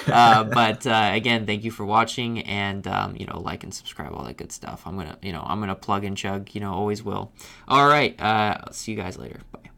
But again, thank you for watching, and like and subscribe, all that good stuff. I'm gonna plug and chug, always will. All right, see you guys later. Bye.